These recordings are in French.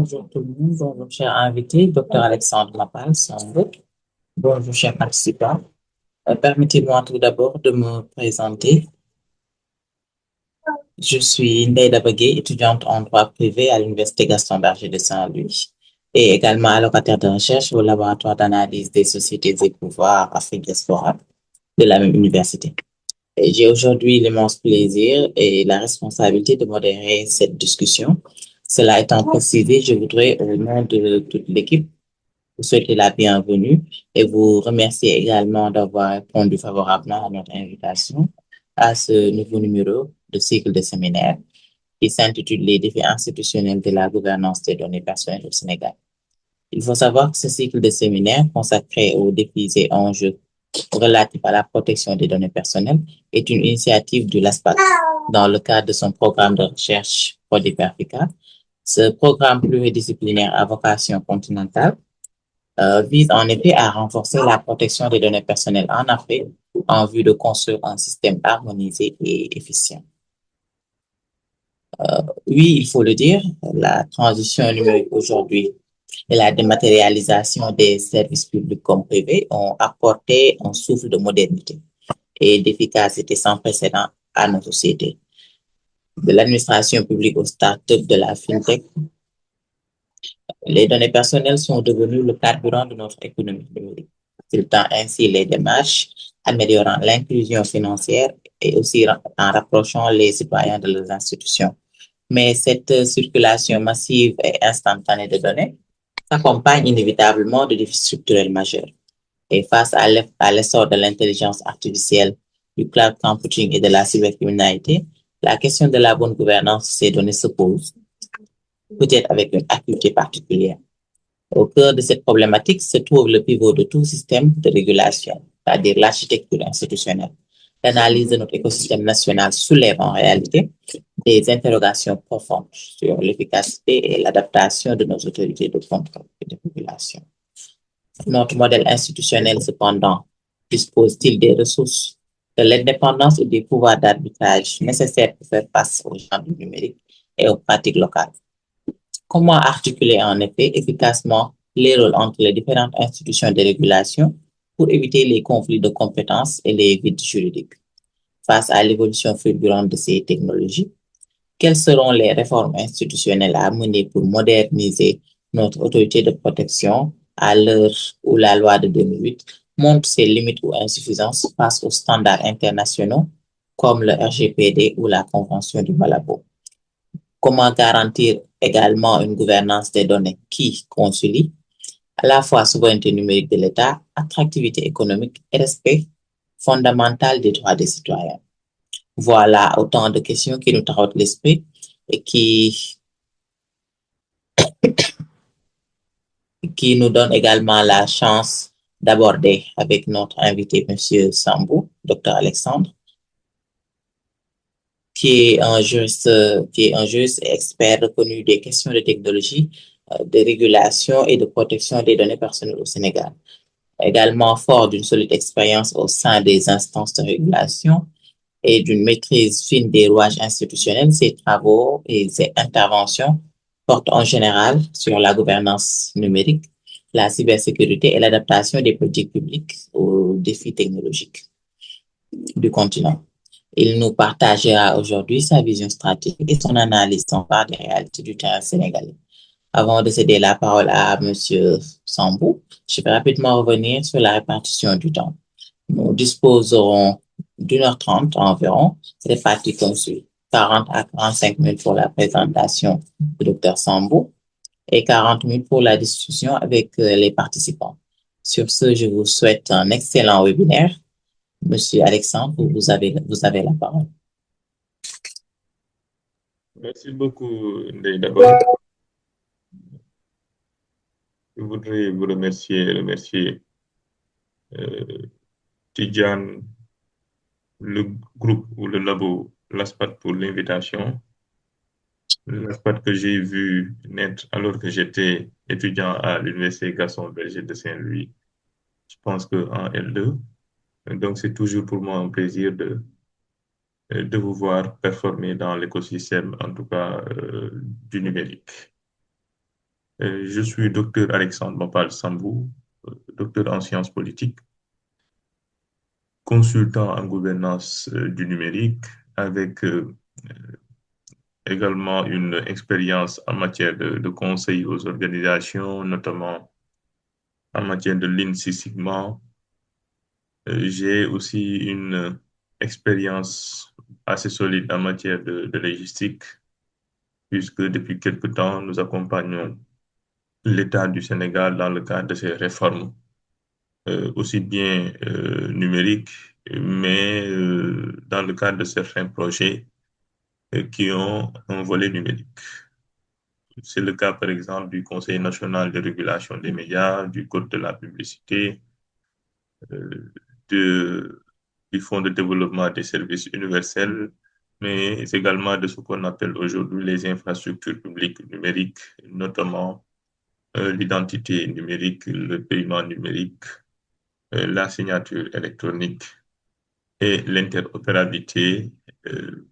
Bonjour tout le monde, bonjour cher invité, Dr Alexandre Mapal, Sambou. Bonjour chers participants. Permettez-moi tout d'abord de me présenter. Je suis Ndeye Dabagué, étudiante en droit privé à l'Université Gaston Berger de Saint-Louis et également allocataire de recherche au laboratoire d'analyse des sociétés et pouvoirs Afrique Diaspora de la même université. Et j'ai aujourd'hui l'immense plaisir et la responsabilité de modérer cette discussion. Cela étant précisé, je voudrais, au nom de toute l'équipe, vous souhaiter la bienvenue et vous remercier également d'avoir répondu favorablement à notre invitation à ce nouveau numéro de cycle de séminaire qui s'intitule Les défis institutionnels de la gouvernance des données personnelles au Sénégal. Il faut savoir que ce cycle de séminaire consacré aux défis et enjeux relatifs à la protection des données personnelles est une initiative de l'ASPAC dans le cadre de son programme de recherche PRODIPERFICA. Ce programme pluridisciplinaire à vocation continentale vise en effet à renforcer la protection des données personnelles en Afrique en vue de construire un système harmonisé et efficient. Oui, il faut le dire, la transition numérique aujourd'hui et la dématérialisation des services publics comme privés ont apporté un souffle de modernité et d'efficacité sans précédent à nos sociétés. De l'administration publique aux startups de la fintech, les données personnelles sont devenues le carburant de notre économie numérique, facilitant ainsi les démarches, améliorant l'inclusion financière et aussi en rapprochant les citoyens de leurs institutions. Mais cette circulation massive et instantanée de données s'accompagne inévitablement de défis structurels majeurs. Et face à l'essor de l'intelligence artificielle, du cloud computing et de la cybercriminalité, la question de la bonne gouvernance de ces données se pose, peut-être avec une acuité particulière. Au cœur de cette problématique se trouve le pivot de tout système de régulation, c'est-à-dire l'architecture institutionnelle. L'analyse de notre écosystème national soulève en réalité des interrogations profondes sur l'efficacité et l'adaptation de nos autorités de contrôle et de régulation. Notre modèle institutionnel, cependant, dispose-t-il des ressources, de l'indépendance et des pouvoirs d'arbitrage nécessaires pour faire face aux gens du numérique et aux pratiques locales? Comment articuler en effet efficacement les rôles entre les différentes institutions de régulation pour éviter les conflits de compétences et les vides juridiques? Face à l'évolution fulgurante de ces technologies, quelles seront les réformes institutionnelles à mener pour moderniser notre autorité de protection à l'heure où la loi de 2008 montre ses limites ou insuffisances face aux standards internationaux comme le RGPD ou la Convention du Malabo? Comment garantir également une gouvernance des données qui concilie à la fois souveraineté numérique de l'État, attractivité économique et respect fondamental des droits des citoyens? Voilà autant de questions qui nous trottent l'esprit et qui nous donnent également la chance d'aborder avec notre invité, Monsieur Sambou, Dr Alexandre, qui est un juriste et expert reconnu des questions de technologie, de régulation et de protection des données personnelles au Sénégal. Également fort d'une solide expérience au sein des instances de régulation et d'une maîtrise fine des rouages institutionnels, ses travaux et ses interventions portent en général sur la gouvernance numérique, la cybersécurité et l'adaptation des politiques publiques aux défis technologiques du continent. Il nous partagera aujourd'hui sa vision stratégique et son analyse sans part des réalités du terrain sénégalais. Avant de céder la parole à Monsieur Sambou, je vais rapidement revenir sur la répartition du temps. Nous disposerons d'1h30 environ, réparti comme suit. 40 à 45 minutes pour la présentation du Dr Sambou et 40 minutes pour la discussion avec les participants. Sur ce, je vous souhaite un excellent webinaire. Monsieur Alexandre, vous avez la parole. Merci beaucoup, Ndeye Daba. Je voudrais vous remercier euh, Tidjane, le groupe ou le labo, l'ASPAT pour l'invitation. L'ASPAT que j'ai vu naître alors que j'étais étudiant à l'Université Gaston Berger de Saint-Louis, je pense qu'en L2. Donc, c'est toujours pour moi un plaisir de vous voir performer dans l'écosystème, en tout cas du numérique. Je suis docteur Alexandre Mopal Sambou, docteur en sciences politiques, consultant en gouvernance du numérique, avec également une expérience en matière de conseil aux organisations, notamment en matière de Lean Six Sigma. J'ai aussi une expérience assez solide en matière de logistique, puisque depuis quelque temps, nous accompagnons l'État du Sénégal dans le cadre de ses réformes, aussi bien numériques, mais dans le cadre de certains projets qui ont un volet numérique. C'est le cas, par exemple, du Conseil national de régulation des médias, du Code de la publicité, euh, de, du Fonds de développement des services universels, mais également de ce qu'on appelle aujourd'hui les infrastructures publiques numériques, notamment l'identité numérique, le paiement numérique, la signature électronique et l'interopérabilité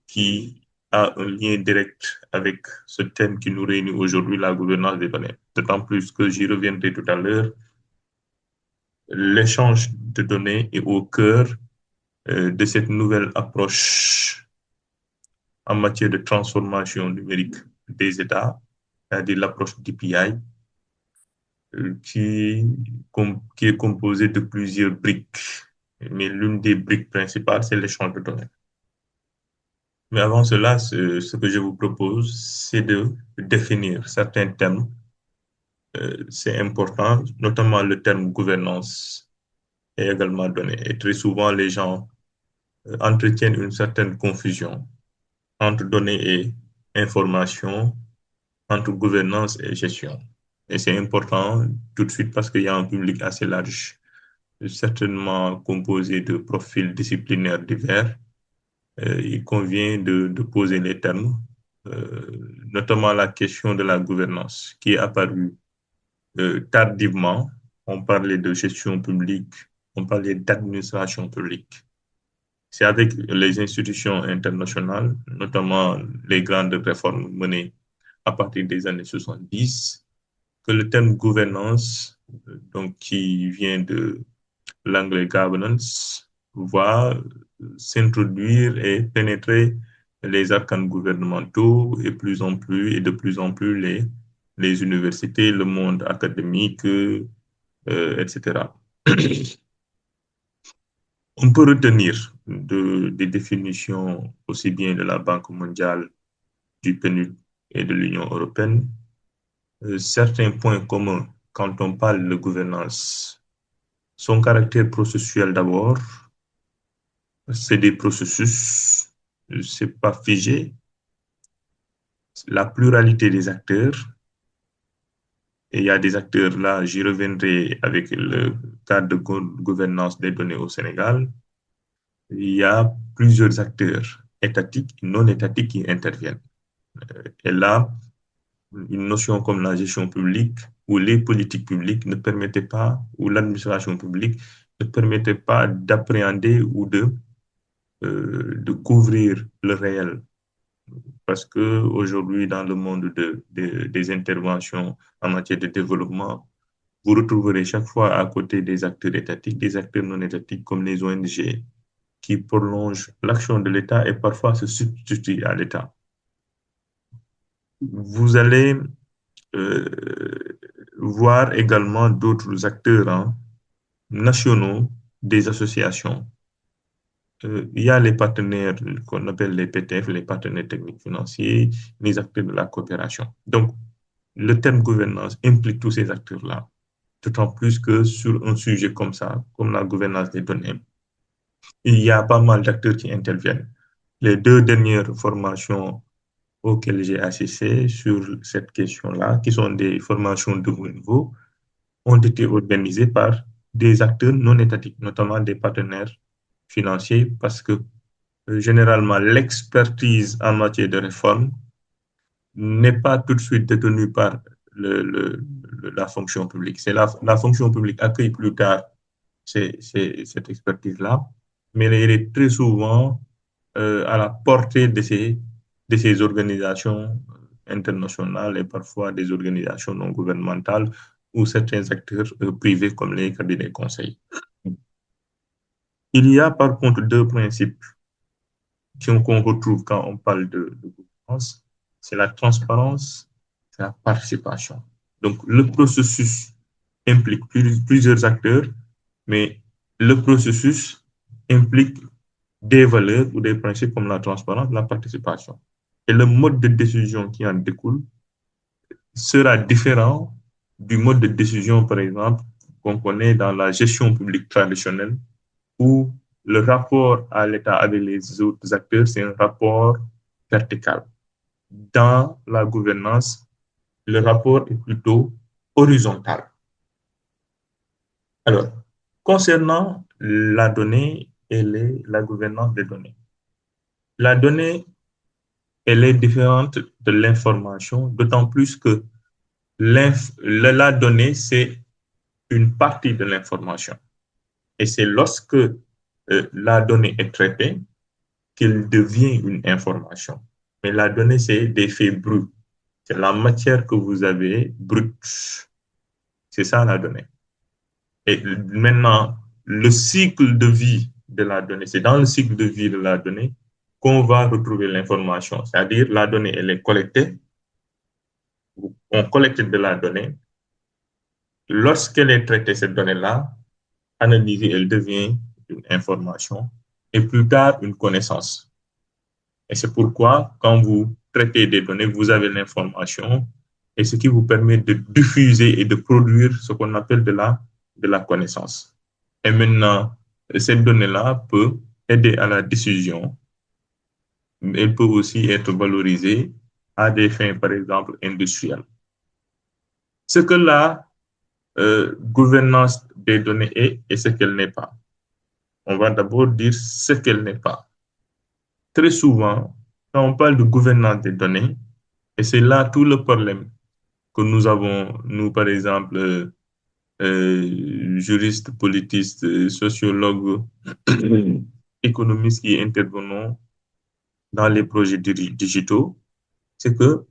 qui a un lien direct avec ce thème qui nous réunit aujourd'hui, la gouvernance des données. D'autant plus que j'y reviendrai tout à l'heure, l'échange de données est au cœur de cette nouvelle approche en matière de transformation numérique des États, c'est-à-dire l'approche DPI, qui est composée de plusieurs briques. Mais l'une des briques principales, c'est l'échange de données. Mais avant cela, ce que je vous propose, c'est de définir certains termes. C'est important, notamment le terme gouvernance est également donné. Et très souvent, les gens entretiennent une certaine confusion entre données et information, entre gouvernance et gestion. Et c'est important tout de suite parce qu'il y a un public assez large, certainement composé de profils disciplinaires divers. Il convient de poser les termes, notamment la question de la gouvernance qui est apparue tardivement. On parlait de gestion publique, on parlait d'administration publique. C'est avec les institutions internationales, notamment les grandes réformes menées à partir des années 70, que le terme gouvernance, donc qui vient de l'anglais governance, va s'introduire et pénétrer les arcanes gouvernementaux et de plus en plus les universités, le monde académique, etc. On peut retenir des définitions aussi bien de la Banque mondiale, du PNUD et de l'Union européenne, certains points communs quand on parle de gouvernance. Son caractère processuel d'abord, c'est des processus, c'est pas figé, la pluralité des acteurs, et il y a des acteurs là, j'y reviendrai avec le cadre de gouvernance des données au Sénégal, il y a plusieurs acteurs étatiques et non étatiques qui interviennent. Et là, une notion comme la gestion publique ou les politiques publiques ne permettaient pas, ou l'administration publique ne permettait pas d'appréhender ou de couvrir le réel. Parce que aujourd'hui, dans le monde des interventions en matière de développement, vous retrouverez chaque fois à côté des acteurs étatiques, des acteurs non étatiques comme les ONG qui prolongent l'action de l'État et parfois se substituent à l'État. Vous allez euh, voir également d'autres acteurs nationaux, des associations. Il y a les partenaires qu'on appelle les PTF, les partenaires techniques financiers, les acteurs de la coopération. Donc, le terme gouvernance implique tous ces acteurs-là, d'autant plus que sur un sujet comme ça, comme la gouvernance des données, il y a pas mal d'acteurs qui interviennent. Les deux dernières formations auxquelles j'ai assisté sur cette question-là, qui sont des formations de haut niveau, ont été organisées par des acteurs non étatiques, notamment des partenaires financiers, parce que généralement, l'expertise en matière de réforme n'est pas tout de suite détenue par la fonction publique. C'est la fonction publique accueille plus tard cette expertise-là, mais elle est très souvent à la portée de ces organisations internationales et parfois des organisations non gouvernementales ou certains acteurs privés comme les cabinets conseils. Il y a par contre deux principes qu'on retrouve quand on parle de gouvernance, c'est la transparence et la participation. Donc, le processus implique plusieurs acteurs, mais le processus implique des valeurs ou des principes comme la transparence, la participation. Et le mode de décision qui en découle sera différent du mode de décision, par exemple, qu'on connaît dans la gestion publique traditionnelle, où le rapport à l'État avec les autres acteurs, c'est un rapport vertical. Dans la gouvernance, le rapport est plutôt horizontal. Alors, concernant la donnée et la gouvernance des données, la donnée, elle est différente de l'information, d'autant plus que la donnée, c'est une partie de l'information. Et c'est lorsque la donnée est traitée qu'elle devient une information. Mais la donnée, c'est des faits bruts. C'est la matière que vous avez brute. C'est ça la donnée. Et maintenant, le cycle de vie de la donnée, c'est dans le cycle de vie de la donnée qu'on va retrouver l'information. C'est-à-dire, la donnée, elle est collectée. On collecte de la donnée. Lorsqu'elle est traitée, cette donnée-là, analysée, elle devient une information et plus tard une connaissance. Et c'est pourquoi, quand vous traitez des données, vous avez l'information et ce qui vous permet de diffuser et de produire ce qu'on appelle de la connaissance. Et maintenant, cette donnée-là peut aider à la décision. Elle peut aussi être valorisée à des fins, par exemple, industrielles. Ce que la gouvernance des données est et ce qu'elle n'est pas. On va d'abord dire ce qu'elle n'est pas. Très souvent, quand on parle de gouvernance des données, et c'est là tout le problème que nous avons, nous, par exemple, juristes, politistes, sociologues, économistes qui intervenons dans les projets digitaux, c'est que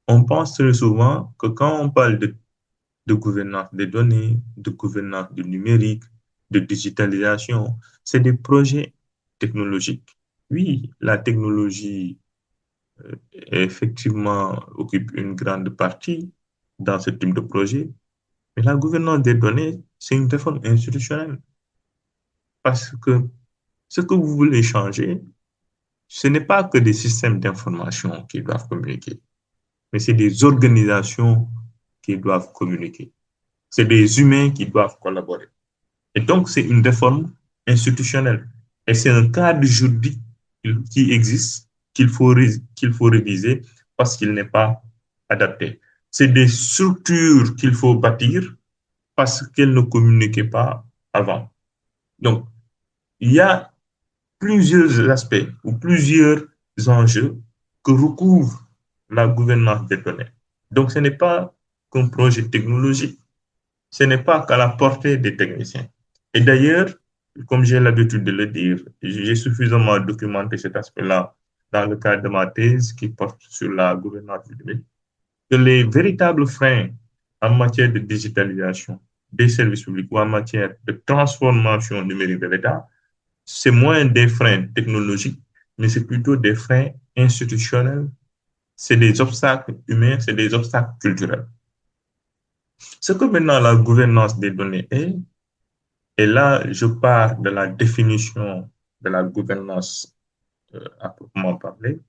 on pense très souvent que quand on parle de gouvernance des données, de gouvernance du numérique, de digitalisation, c'est des projets technologiques. Oui, la technologie effectivement occupe une grande partie dans ce type de projet, mais la gouvernance des données, c'est une réforme institutionnelle parce que ce que vous voulez changer, ce n'est pas que des systèmes d'information qui doivent communiquer, mais c'est des organisations qui doivent communiquer. C'est des humains qui doivent collaborer. Et donc, c'est une réforme institutionnelle. Et c'est un cadre juridique qui existe, qu'il faut réviser parce qu'il n'est pas adapté. C'est des structures qu'il faut bâtir parce qu'elles ne communiquaient pas avant. Donc, il y a plusieurs aspects ou plusieurs enjeux que recouvre la gouvernance des données. Donc, ce n'est pas qu'un projet technologique, ce n'est pas qu'à la portée des techniciens. Et d'ailleurs, comme j'ai l'habitude de le dire, j'ai suffisamment documenté cet aspect-là dans le cadre de ma thèse qui porte sur la gouvernance du numérique, que les véritables freins en matière de digitalisation des services publics ou en matière de transformation numérique de l'État, c'est moins des freins technologiques, mais c'est plutôt des freins institutionnels, c'est des obstacles humains, c'est des obstacles culturels. Ce que maintenant la gouvernance des données est, et là je pars de la définition de la gouvernance à proprement parler,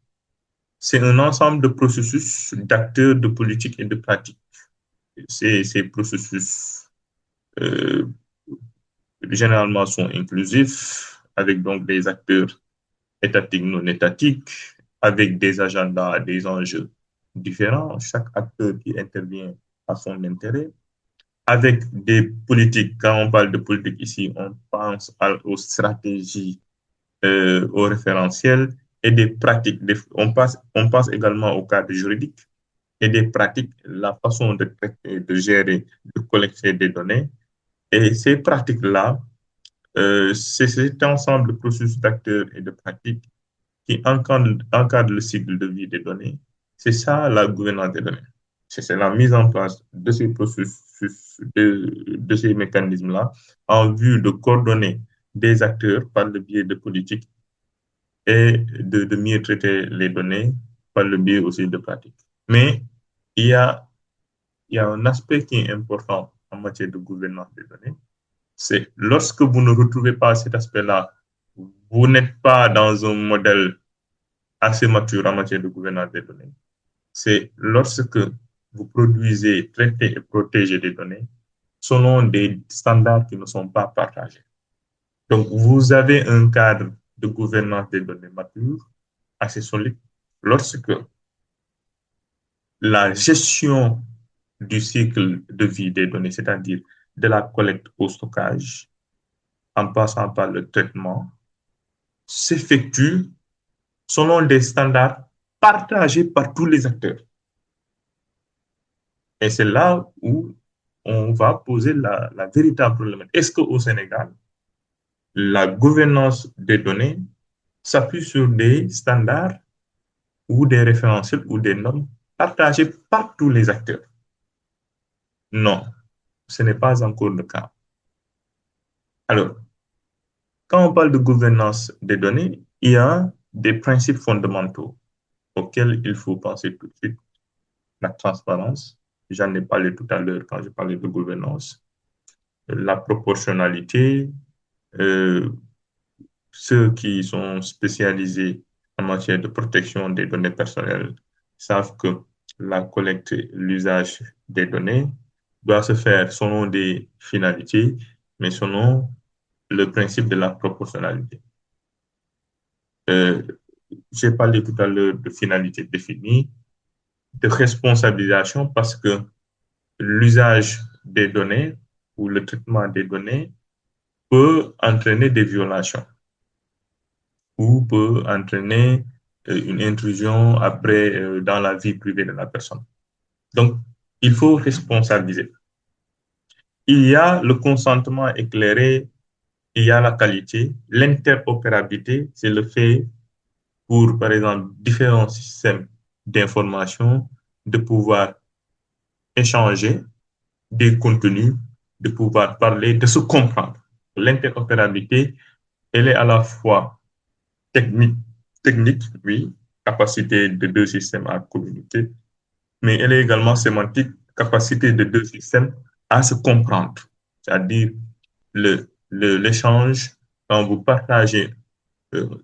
c'est un ensemble de processus d'acteurs, de politiques et de pratiques. Ces processus euh, généralement sont inclusifs, avec donc des acteurs étatiques, non étatiques, avec des agendas, des enjeux différents. Chaque acteur qui intervient a son intérêt. Avec des politiques, quand on parle de politique ici, on pense aux stratégies, aux référentiels et des pratiques. On passe également au cadre juridique et des pratiques, la façon de traiter, de gérer, de collecter des données. Et ces pratiques-là, c'est cet ensemble de processus d'acteurs et de pratiques qui encadre le cycle de vie des données C'est ça la gouvernance des données. C'est la mise en place de ces processus, de ces mécanismes-là, en vue de coordonner des acteurs par le biais de politiques et de mieux traiter les données par le biais aussi de pratiques. Mais il y a, il y a un aspect qui est important en matière de gouvernance des données, c'est lorsque vous ne retrouvez pas cet aspect-là, vous n'êtes pas dans un modèle assez mature en matière de gouvernance des données. C'est lorsque vous produisez, traitez et protégez des données selon des standards qui ne sont pas partagés. Donc, vous avez un cadre de gouvernance des données mature, assez solide, lorsque la gestion du cycle de vie des données, c'est-à-dire de la collecte au stockage, en passant par le traitement, s'effectue selon des standards partagés par tous les acteurs. Et c'est là où on va poser la véritable problématique. Est-ce qu'au Sénégal, la gouvernance des données s'appuie sur des standards ou des référentiels ou des normes partagées par tous les acteurs? Non, ce n'est pas encore le cas. Alors, quand on parle de gouvernance des données, il y a des principes fondamentaux auxquels il faut penser tout de suite. La transparence, j'en ai parlé tout à l'heure quand je parlais de gouvernance, la proportionnalité, euh, ceux qui sont spécialisés en matière de protection des données personnelles savent que la collecte et l'usage des données doit se faire selon des finalités, mais selon le principe de la proportionnalité. Euh, j'ai parlé tout à l'heure de finalité définie, de responsabilisation parce que l'usage des données ou le traitement des données peut entraîner des violations ou peut entraîner une intrusion après dans la vie privée de la personne. Donc, il faut responsabiliser. Il y a le consentement éclairé, il y a la qualité, l'interopérabilité, c'est le fait pour, par exemple, différents systèmes d'information de pouvoir échanger des contenus, de pouvoir parler, de se comprendre. L'interopérabilité, elle est à la fois technique, technique, oui, capacité de deux systèmes à communiquer, mais elle est également sémantique, capacité de deux systèmes à se comprendre. C'est-à-dire l'échange, quand vous partagez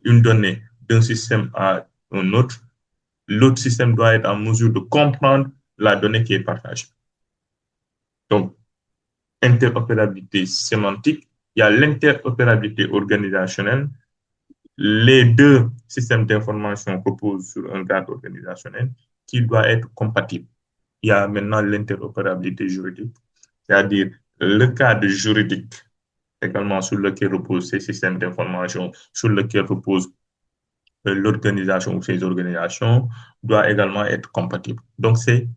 une donnée d'un système à un autre, l'autre système doit être en mesure de comprendre la donnée qui est partagée. Donc, interopérabilité sémantique, il y a l'interopérabilité organisationnelle. Les deux systèmes d'information reposent sur un cadre organisationnel qui doit être compatible. Il y a maintenant l'interopérabilité juridique, c'est-à-dire le cadre juridique également sur lequel reposent ces systèmes d'information, sur lequel repose l'organisation ou ces organisations, doit également être compatible. Donc, c'est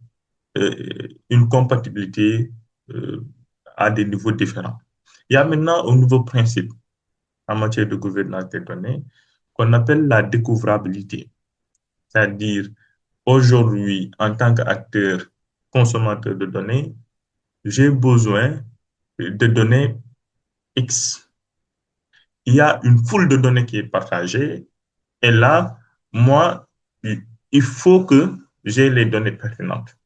une compatibilité euh, à des niveaux différents. Il y a maintenant un nouveau principe en matière de gouvernance des données qu'on appelle la découvrabilité. C'est-à-dire, aujourd'hui, en tant qu'acteur consommateur de données, j'ai besoin de données X. Il y a une foule de données qui est partagée et là, moi, il faut que j'ai les données pertinentes.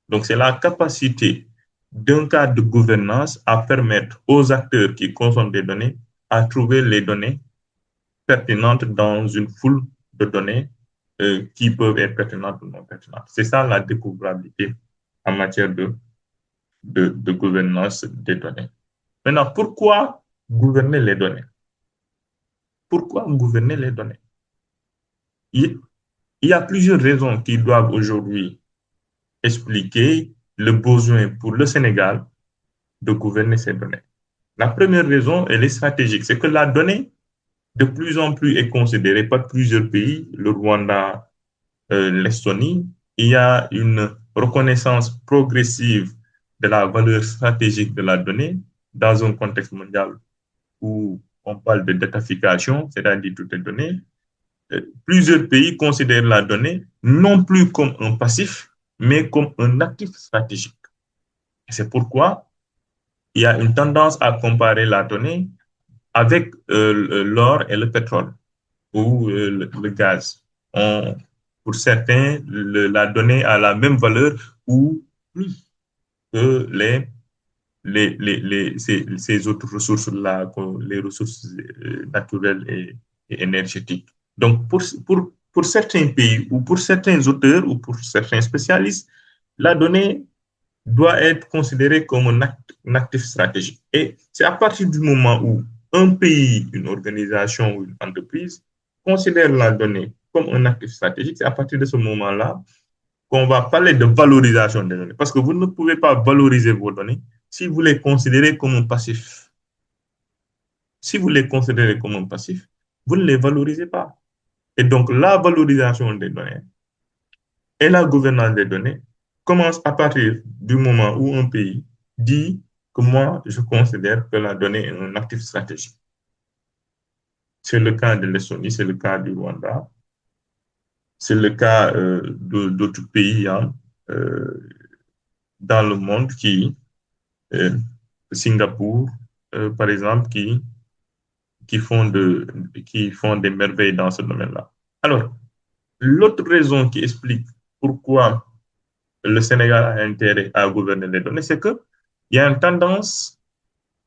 Donc, c'est la capacité d'un cadre de gouvernance à permettre aux acteurs qui consomment des données à trouver les données pertinentes dans une foule de données qui peuvent être pertinentes ou non pertinentes. C'est ça la découvrabilité en matière de gouvernance des données. Maintenant, pourquoi gouverner les données? Pourquoi gouverner les données? Il, il y a plusieurs raisons qui doivent aujourd'hui expliquer le besoin pour le Sénégal de gouverner ces données. La première raison, elle est stratégique, c'est que la donnée, de plus en plus, est considérée par plusieurs pays, le Rwanda, l'Estonie. Il y a une reconnaissance progressive de la valeur stratégique de la donnée dans un contexte mondial où on parle de datafication, c'est-à-dire toutes les données. Plusieurs pays considèrent la donnée non plus comme un passif, mais comme un actif stratégique. C'est pourquoi il y a une tendance à comparer la donnée avec l'or et le pétrole ou le gaz. Pour certains, la donnée a la même valeur ou plus que ces autres ressources-là, les ressources naturelles et énergétiques. Donc, pour certains pays ou pour certains auteurs ou pour certains spécialistes, la donnée doit être considérée comme un actif stratégique. Et c'est à partir du moment où un pays, une organisation ou une entreprise considère la donnée comme un actif stratégique, c'est à partir de ce moment-là qu'on va parler de valorisation des données. Parce que vous ne pouvez pas valoriser vos données si vous les considérez comme un passif. Si vous les considérez comme un passif, vous ne les valorisez pas. Et donc, la valorisation des données et la gouvernance des données commence à partir du moment où un pays dit que moi, je considère que la donnée est un actif stratégique. C'est le cas de l'Estonie, c'est le cas du Rwanda, c'est le cas d'autres pays hein, euh, dans le monde euh, Singapour, par exemple, qui, font qui font des merveilles dans ce domaine-là. Alors, l'autre raison qui explique pourquoi le Sénégal a intérêt à gouverner les données, c'est qu'il y a une tendance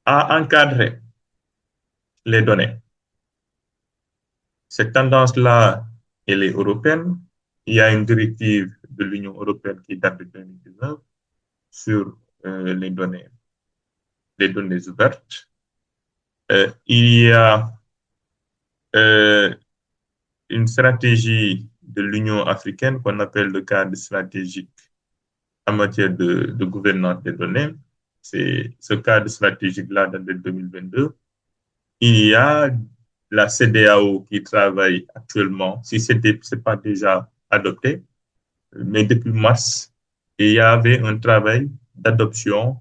à encadrer les données. Cette tendance-là, elle est européenne. Il y a une directive de l'Union européenne qui date de 2019 sur les données ouvertes. Il y a euh, une stratégie de l'Union africaine qu'on appelle le cadre stratégique en matière de gouvernance des données. C'est ce cadre stratégique-là date de 2022. Il y a la CEDEAO qui travaille actuellement, si ce n'est pas déjà adopté, mais depuis mars, il y avait un travail d'adoption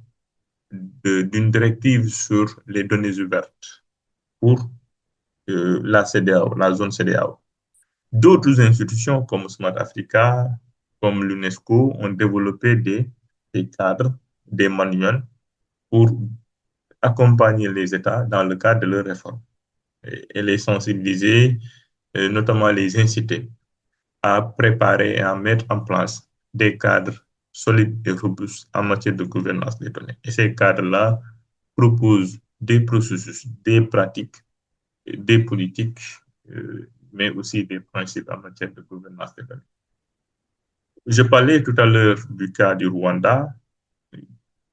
d'une directive sur les données ouvertes pour la CEDEAO, la zone CEDEAO. D'autres institutions comme Smart Africa, comme l'UNESCO, ont développé des cadres, des manuels pour accompagner les États dans le cadre de leurs réformes et les sensibiliser, notamment les inciter à préparer et à mettre en place des cadres solides et robustes en matière de gouvernance des données. Et ces cadres-là proposent des processus, des pratiques, des politiques, mais aussi des principes en matière de gouvernance des données. Je parlais tout à l'heure du cas du Rwanda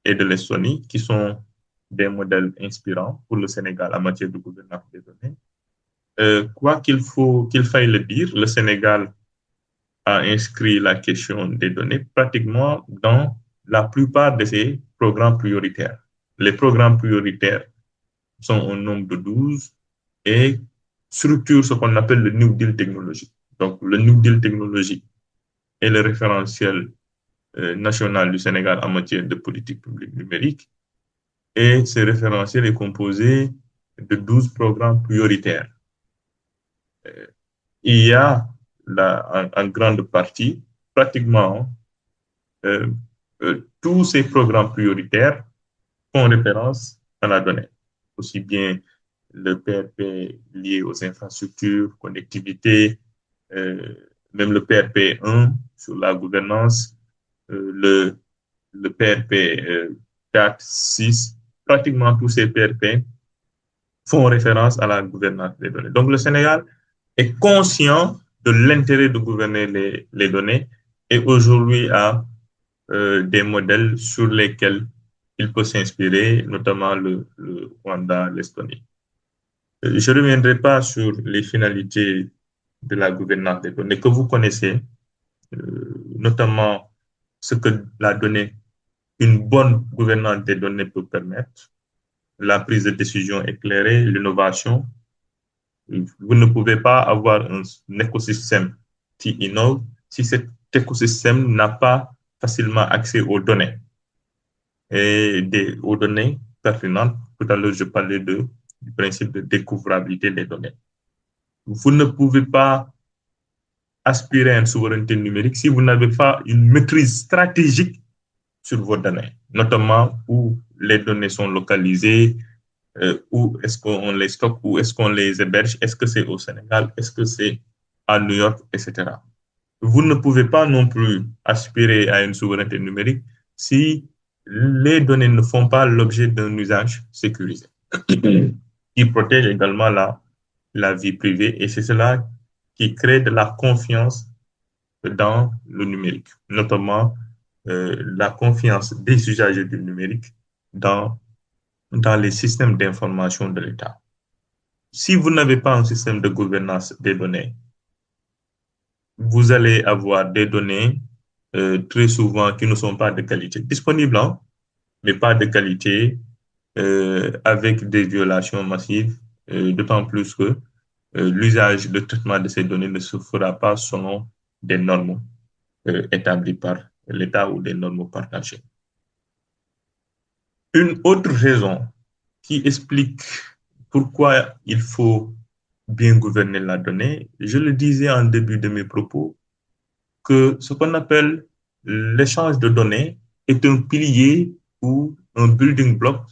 et de l'Estonie, qui sont des modèles inspirants pour le Sénégal en matière de gouvernance des données. Quoi qu'il faille le dire, le Sénégal a inscrit la question des données pratiquement dans la plupart de ses programmes prioritaires. Les programmes prioritaires sont au nombre de 12 et structurent ce qu'on appelle le New Deal technologique. Donc, le New Deal technologique est le référentiel national du Sénégal en matière de politique publique numérique. Et ce référentiel est composé de 12 programmes prioritaires. Il y a en grande partie, pratiquement, tous ces programmes prioritaires font référence à la donnée, aussi bien le PRP lié aux infrastructures, connectivité, euh, même le PRP 1 sur la gouvernance, le PRP 4, 6, pratiquement tous ces PRP font référence à la gouvernance des données. Donc le Sénégal est conscient de l'intérêt de gouverner les données et aujourd'hui a des modèles sur lesquels il peut s'inspirer, notamment le Rwanda, l'Estonie. Je ne reviendrai pas sur les finalités de la gouvernance des données que vous connaissez, notamment ce que la donnée, une bonne gouvernance des données peut permettre, la prise de décision éclairée, l'innovation. Vous ne pouvez pas avoir un écosystème qui innove si cet écosystème n'a pas facilement accès aux données et aux données pertinentes. Tout à l'heure, je parlais du principe de découvrabilité des données. Vous ne pouvez pas aspirer à une souveraineté numérique si vous n'avez pas une maîtrise stratégique sur vos données, notamment où les données sont localisées, où est-ce qu'on les stocke, où est-ce qu'on les héberge, est-ce que c'est au Sénégal, est-ce que c'est à New York, etc. Vous ne pouvez pas non plus aspirer à une souveraineté numérique si les données ne font pas l'objet d'un usage sécurisé qui protège également la vie privée et c'est cela qui crée de la confiance dans le numérique, notamment la confiance des usagers du numérique dans, dans les systèmes d'information de l'État. Si vous n'avez pas un système de gouvernance des données, vous allez avoir des données très souvent qui ne sont pas de qualité, disponibles, hein, mais pas de qualité, avec des violations massives, d'autant plus que l'usage, le traitement de ces données ne se fera pas selon des normes établies par l'État ou des normes partagées. Une autre raison qui explique pourquoi il faut bien gouverner la donnée, je le disais en début de mes propos, que ce qu'on appelle l'échange de données est un pilier ou un building block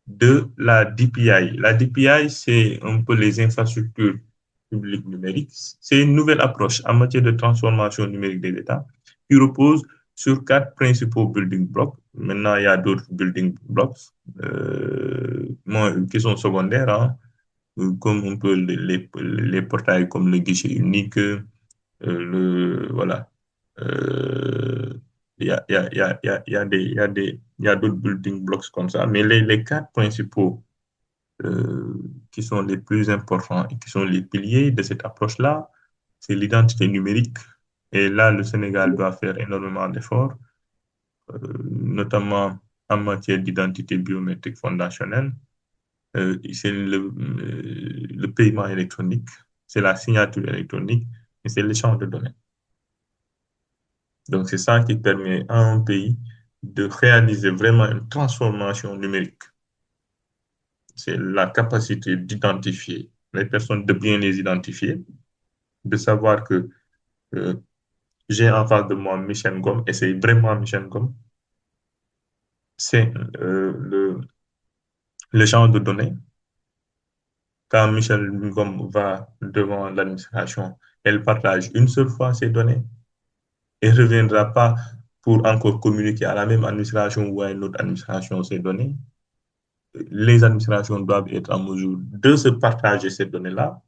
de la DPI. La DPI, c'est un peu les infrastructures publiques numériques. C'est une nouvelle approche en matière de transformation numérique des États qui repose sur quatre principaux building blocks. Maintenant, il y a d'autres building blocks qui sont secondaires, hein, comme un peu les portails comme le guichet unique, voilà. Il y a d'autres building blocks comme ça, mais les quatre principaux qui sont les plus importants et qui sont les piliers de cette approche-là, c'est l'identité numérique. Et là, le Sénégal doit faire énormément d'efforts, notamment en matière d'identité biométrique fondationnelle. C'est le paiement électronique, c'est la signature électronique et c'est l'échange de données. Donc, c'est ça qui permet à un pays de réaliser vraiment une transformation numérique. C'est la capacité d'identifier les personnes, de bien les identifier, de savoir que euh, j'ai en face de moi Michel Ngom et c'est vraiment Michel Ngom. C'est le genre de données. Quand Michel Ngom va devant l'administration, elle partage une seule fois ces données et ne reviendra pas pour encore communiquer à la même administration ou à une autre administration ces données. Les administrations doivent être en mesure de se partager ces données-là,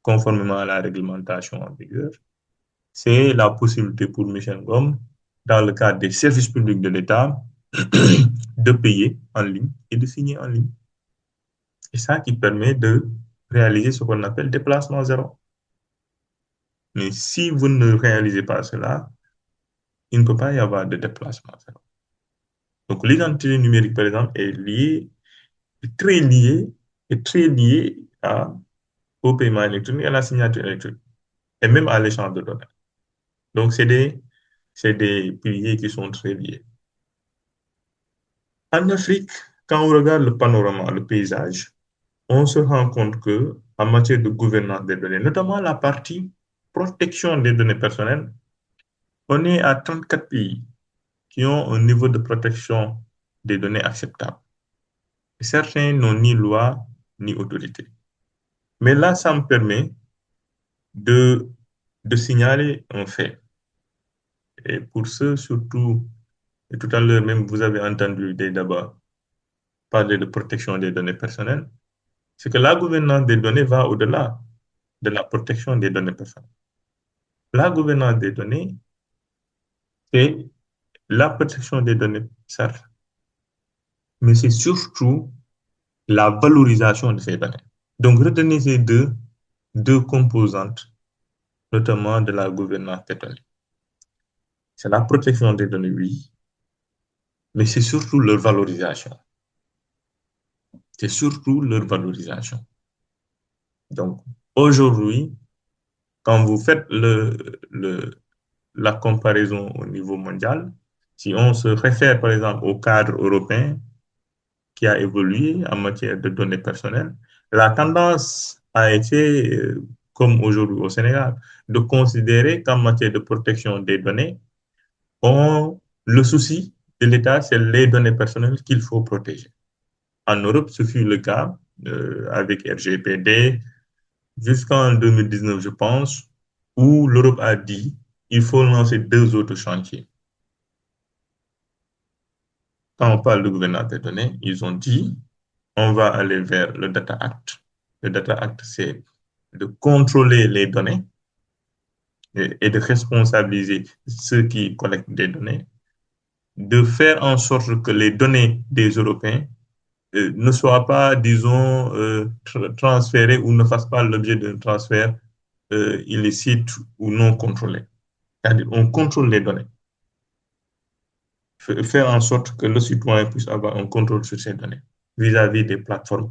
conformément à la réglementation en vigueur. C'est la possibilité pour Michel Ngom, dans le cadre des services publics de l'État, de payer en ligne et de signer en ligne. Et ça qui permet de réaliser ce qu'on appelle déplacement zéro. Mais si vous ne réalisez pas cela, il ne peut pas y avoir de déplacement zéro. Donc l'identité numérique, par exemple, est très liée au paiement électronique et à la signature électronique, et même à l'échange de données. Donc c'est des piliers qui sont très liés. En Afrique, quand on regarde le panorama, le paysage, on se rend compte que en matière de gouvernance des données, notamment la partie protection des données personnelles, on est à 34 pays qui ont un niveau de protection des données acceptable. Certains n'ont ni loi ni autorité. Mais là, ça me permet de, de signaler un fait. Et pour ceux surtout, et tout à l'heure même, vous avez entendu des débats parler de protection des données personnelles, c'est que la gouvernance des données va au-delà de la protection des données personnelles. La gouvernance des données, c'est la protection des données, certes, mais c'est surtout la valorisation de ces données. Donc, retenez ces deux composantes, notamment de la gouvernance des données. C'est la protection des données, oui, mais c'est surtout leur valorisation. C'est surtout leur valorisation. Donc, aujourd'hui, quand vous faites la comparaison au niveau mondial, si on se réfère par exemple au cadre européen qui a évolué en matière de données personnelles, la tendance a été comme aujourd'hui au Sénégal, de considérer qu'en matière de protection des données, le souci de l'État, c'est les données personnelles qu'il faut protéger. En Europe, ce fut le cas avec RGPD jusqu'en 2019, je pense, où l'Europe a dit il faut lancer deux autres chantiers. Quand on parle de gouvernance des données, ils ont dit on va aller vers le Data Act. Le Data Act, c'est de contrôler les données et de responsabiliser ceux qui collectent des données, de faire en sorte que les données des Européens ne soient pas, disons, transférées ou ne fassent pas l'objet d'un transfert illicite ou non contrôlé. C'est-à-dire, on contrôle les données. Faire en sorte que le citoyen puisse avoir un contrôle sur ces données vis-à-vis des plateformes,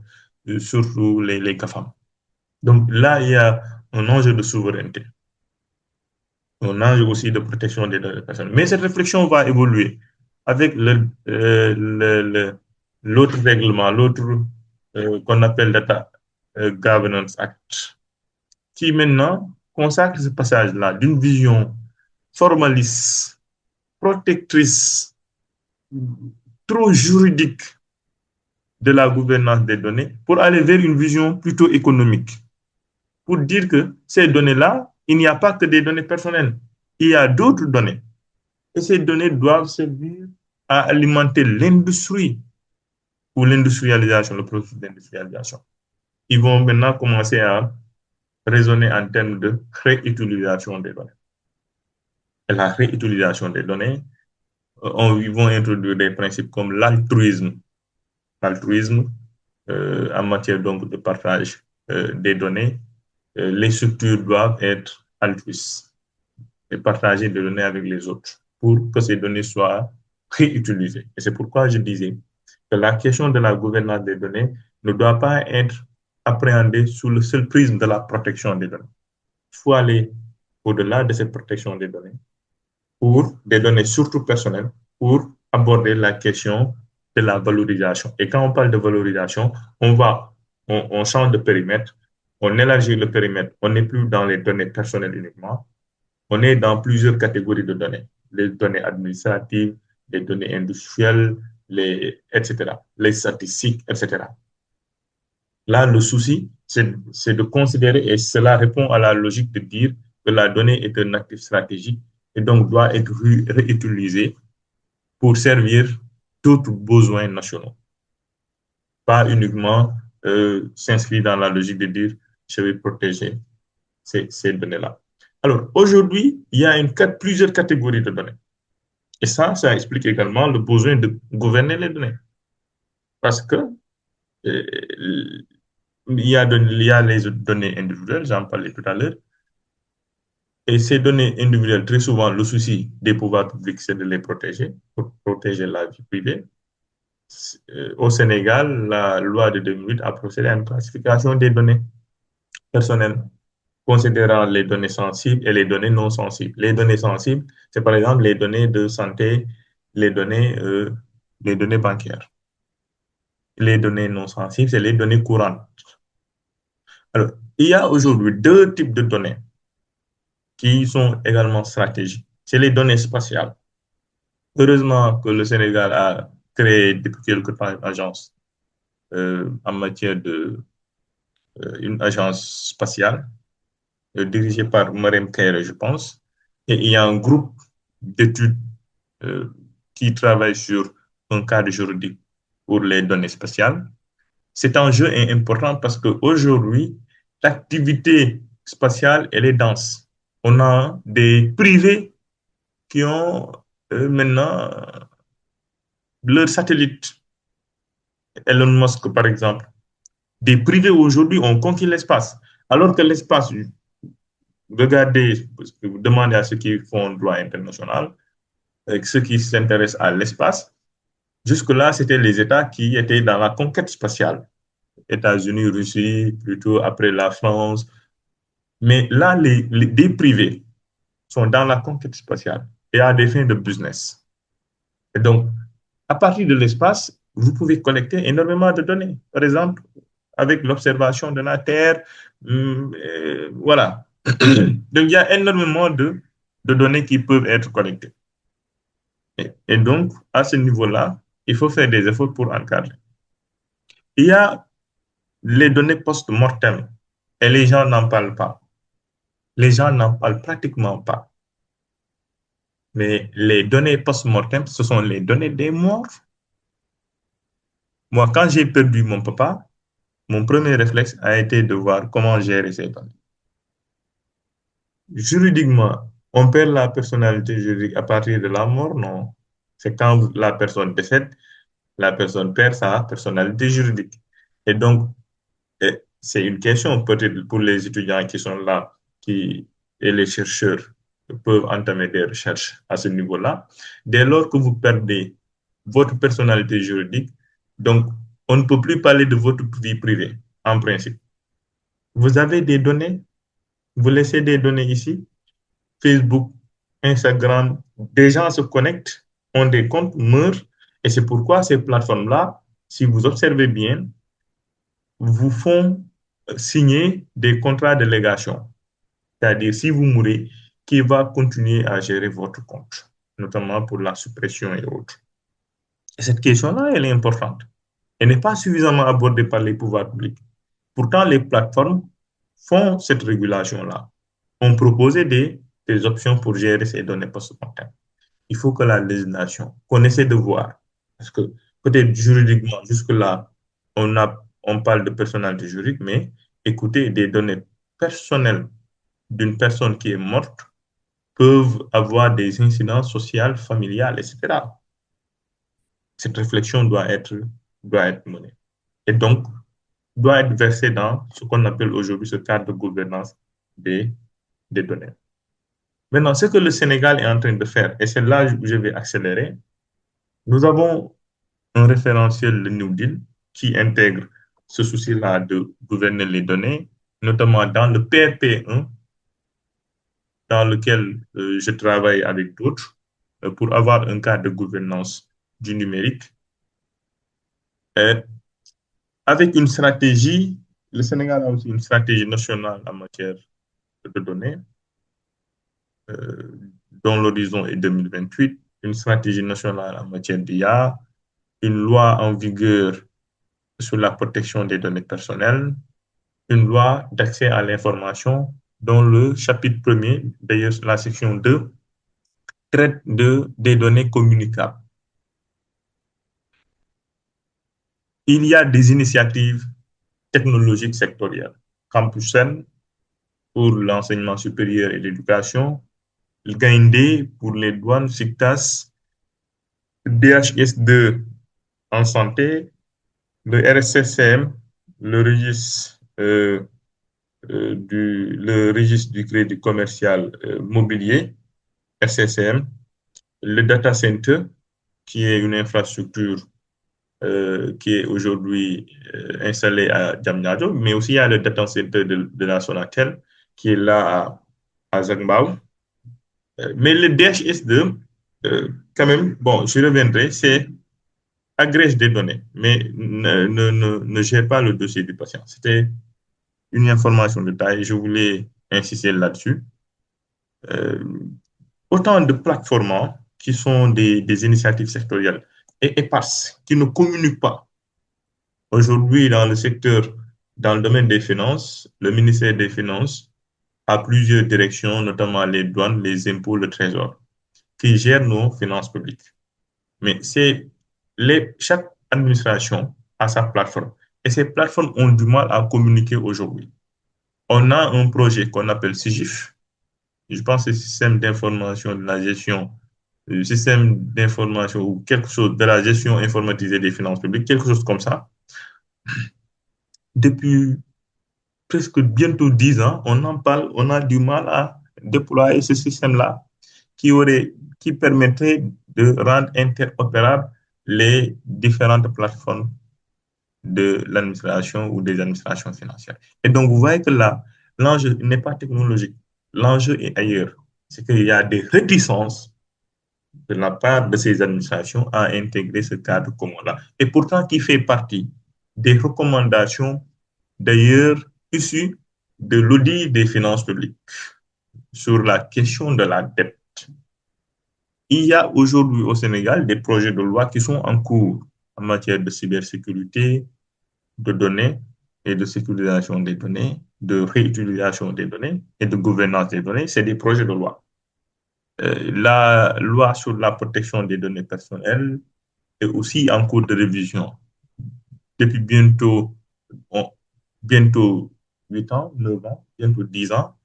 surtout les GAFAM. Donc là, il y a un enjeu de souveraineté, un enjeu aussi de protection des données personnelles. Mais cette réflexion va évoluer avec l'autre règlement, l'autre qu'on appelle Data Governance Act, qui maintenant consacre ce passage-là d'une vision formaliste, protectrice, trop juridique de la gouvernance des données pour aller vers une vision plutôt économique. Pour dire que ces données-là, il n'y a pas que des données personnelles. Il y a d'autres données. Et ces données doivent servir à alimenter l'industrie ou l'industrialisation, le processus d'industrialisation. Ils vont maintenant commencer à raisonner en termes de réutilisation des données. Et la réutilisation des données, ils vont introduire des principes comme l'altruisme. L'altruisme en matière donc de partage des données, les structures doivent être altruistes et partager des données avec les autres pour que ces données soient réutilisées. Et c'est pourquoi je disais que la question de la gouvernance des données ne doit pas être appréhendée sous le seul prisme de la protection des données. Il faut aller au-delà de cette protection des données pour des données surtout personnelles, pour aborder la question de la valorisation. Et quand on parle de valorisation, on change de périmètre, on élargit le périmètre, on n'est plus dans les données personnelles uniquement, on est dans plusieurs catégories de données, les données administratives, les données industrielles, etc., les statistiques, etc. Là, le souci, c'est de considérer, et cela répond à la logique de dire que la donnée est un actif stratégique et donc doit être réutilisée pour servir d'autres besoins nationaux. Pas uniquement s'inscrire dans la logique de dire je vais protéger ces données-là. Alors, aujourd'hui, il y a plusieurs catégories de données. Et ça explique également le besoin de gouverner les données. Parce que il y a les données individuelles, j'en parlais tout à l'heure, et ces données individuelles, très souvent, le souci des pouvoirs publics, c'est de les protéger, pour protéger la vie privée. Au Sénégal, la loi de 2008 a procédé à une classification des données personnelles, considérant les données sensibles et les données non sensibles. Les données sensibles, c'est par exemple les données de santé, les données bancaires. Les données non sensibles, c'est les données courantes. Alors, il y a aujourd'hui deux types de données qui sont également stratégiques. C'est les données spatiales. Heureusement que le Sénégal a créé depuis quelque temps une agence en matière une agence spatiale dirigée par Marem Kayre, je pense. Et il y a un groupe d'études euh, qui travaille sur un cadre juridique pour les données spatiales. Cet enjeu est important parce qu'aujourd'hui, l'activité spatiale, elle est dense. On a des privés qui ont maintenant leur satellite. Elon Musk, par exemple. Des privés aujourd'hui ont conquis l'espace. Alors que l'espace, regardez, demandez à ceux qui font le droit international, ceux qui s'intéressent à l'espace, jusque-là, c'était les États qui étaient dans la conquête spatiale. États-Unis, Russie, plutôt après la France. Mais là, des privés sont dans la conquête spatiale et à des fins de business. Et donc, à partir de l'espace, vous pouvez collecter énormément de données. Par exemple, avec l'observation de la Terre. Voilà. Donc, il y a énormément de données qui peuvent être collectées. Et donc, à ce niveau-là, il faut faire des efforts pour encadrer. Il y a les données post-mortem et les gens n'en parlent pas. Les gens n'en parlent pratiquement pas. Mais les données post-mortem, ce sont les données des morts. Moi, quand j'ai perdu mon papa, mon premier réflexe a été de voir comment gérer ces données. Juridiquement, on perd la personnalité juridique à partir de la mort, non. C'est quand la personne décède, la personne perd sa personnalité juridique. Et donc, c'est une question peut-être pour les étudiants qui sont là et les chercheurs peuvent entamer des recherches à ce niveau-là. Dès lors que vous perdez votre personnalité juridique, donc on ne peut plus parler de votre vie privée, en principe. Vous avez des données, vous laissez des données ici, Facebook, Instagram, des gens se connectent, ont des comptes, meurent, et c'est pourquoi ces plateformes-là, si vous observez bien, vous font signer des contrats de légation. C'est-à-dire, si vous mourrez, qui va continuer à gérer votre compte, notamment pour la suppression et autres. Et cette question-là, elle est importante. Elle n'est pas suffisamment abordée par les pouvoirs publics. Pourtant, les plateformes font cette régulation-là, ont proposé des options pour gérer ces données post-mortem. Il faut que la législation, qu'on essaie de voir, parce que peut-être juridiquement, jusque-là, on parle de personnalité juridique, mais écoutez, des données personnelles d'une personne qui est morte peuvent avoir des incidences sociales, familiales, etc. Cette réflexion doit être menée. Et donc, doit être versée dans ce qu'on appelle aujourd'hui ce cadre de gouvernance des, des données. Maintenant, ce que le Sénégal est en train de faire, et c'est là où je vais accélérer, nous avons un référentiel, le New Deal, qui intègre ce souci-là de gouverner les données, notamment dans le PRP1, dans lequel je travaille avec d'autres, pour avoir un cadre de gouvernance du numérique. Avec une stratégie, le Sénégal a aussi une stratégie nationale en matière de données, dont l'horizon est 2028, une stratégie nationale en matière d'IA, une loi en vigueur sur la protection des données personnelles, une loi d'accès à l'information dont le chapitre premier, d'ailleurs la section 2, traite des données communicables. Il y a des initiatives technologiques sectorielles. Campus Sen pour l'enseignement supérieur et l'éducation, le GAINDé pour les douanes, SICTAS, DHS2 en santé, le RSSCM, le registre du crédit commercial mobilier, RCCM, le data center, qui est une infrastructure qui est aujourd'hui installée à Diamniadio, mais aussi il y a le data center de la Sonatel, qui est là à Zangbao. Mais le DHS2, quand même, bon, je reviendrai, c'est agrège des données, mais ne gère pas le dossier du patient. C'était une information de taille, je voulais insister là-dessus. Autant de plateformes qui sont des initiatives sectorielles et éparses, qui ne communiquent pas. Aujourd'hui, dans le domaine des finances, le ministère des Finances a plusieurs directions, notamment les douanes, les impôts, le trésor, qui gèrent nos finances publiques. Mais chaque administration a sa plateforme. Et ces plateformes ont du mal à communiquer aujourd'hui. On a un projet qu'on appelle SIGIF. Je pense que c'est le système d'information de la gestion, le système d'information ou quelque chose de la gestion informatisée des finances publiques, quelque chose comme ça. Depuis presque bientôt 10 ans, on en parle, on a du mal à déployer ce système-là qui permettrait de rendre interopérables les différentes plateformes de l'administration ou des administrations financières. Et donc, vous voyez que là, l'enjeu n'est pas technologique. L'enjeu est ailleurs. C'est qu'il y a des réticences de la part de ces administrations à intégrer ce cadre commun-là. Et pourtant, qui fait partie des recommandations d'ailleurs issu de l'audit des finances publiques sur la question de la dette. Il y a aujourd'hui au Sénégal des projets de loi qui sont en cours en matière de cybersécurité, de données et de sécurisation des données, de réutilisation des données et de gouvernance des données. C'est des projets de loi. La loi sur la protection des données personnelles est aussi en cours de révision. Depuis on- bientôt 8 ans, 9 ans, bientôt 10 ans.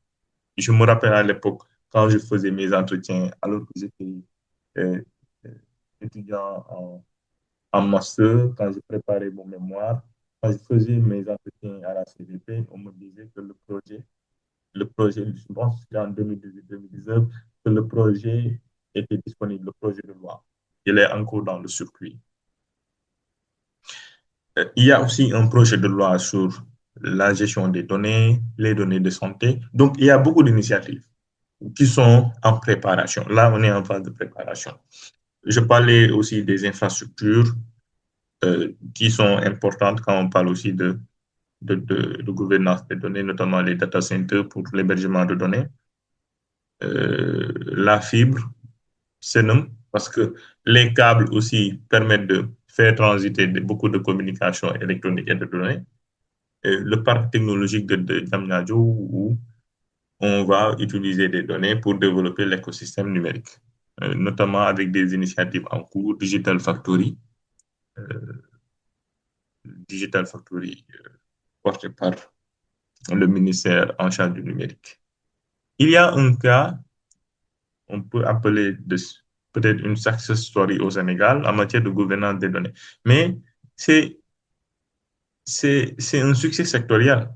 Je me rappelle à l'époque, quand je faisais mes entretiens, alors que j'étais euh, euh, étudiant en master, quand je préparais mon mémoire, quand je faisais mes entretiens à la CVP, on me disait que le projet, je pense que c'était en 2018-2019, que le projet était disponible, le projet de loi. Il est encore dans le circuit. Il y a aussi un projet de loi sur la gestion des données, les données de santé. Donc, il y a beaucoup d'initiatives qui sont en préparation. Là, on est en phase de préparation. Je parlais aussi des infrastructures qui sont importantes quand on parle aussi de gouvernance des données, notamment les data centers pour l'hébergement de données. La fibre, Senum, parce que les câbles aussi permettent de faire transiter beaucoup de communications électroniques et de données. Et le parc technologique de Diamniadio, où on va utiliser des données pour développer l'écosystème numérique, notamment avec des initiatives en cours, Digital Factory porté par le ministère en charge du numérique. Il y a un cas, on peut appeler peut-être une success story au Sénégal en matière de gouvernance des données, mais c'est c'est un succès sectoriel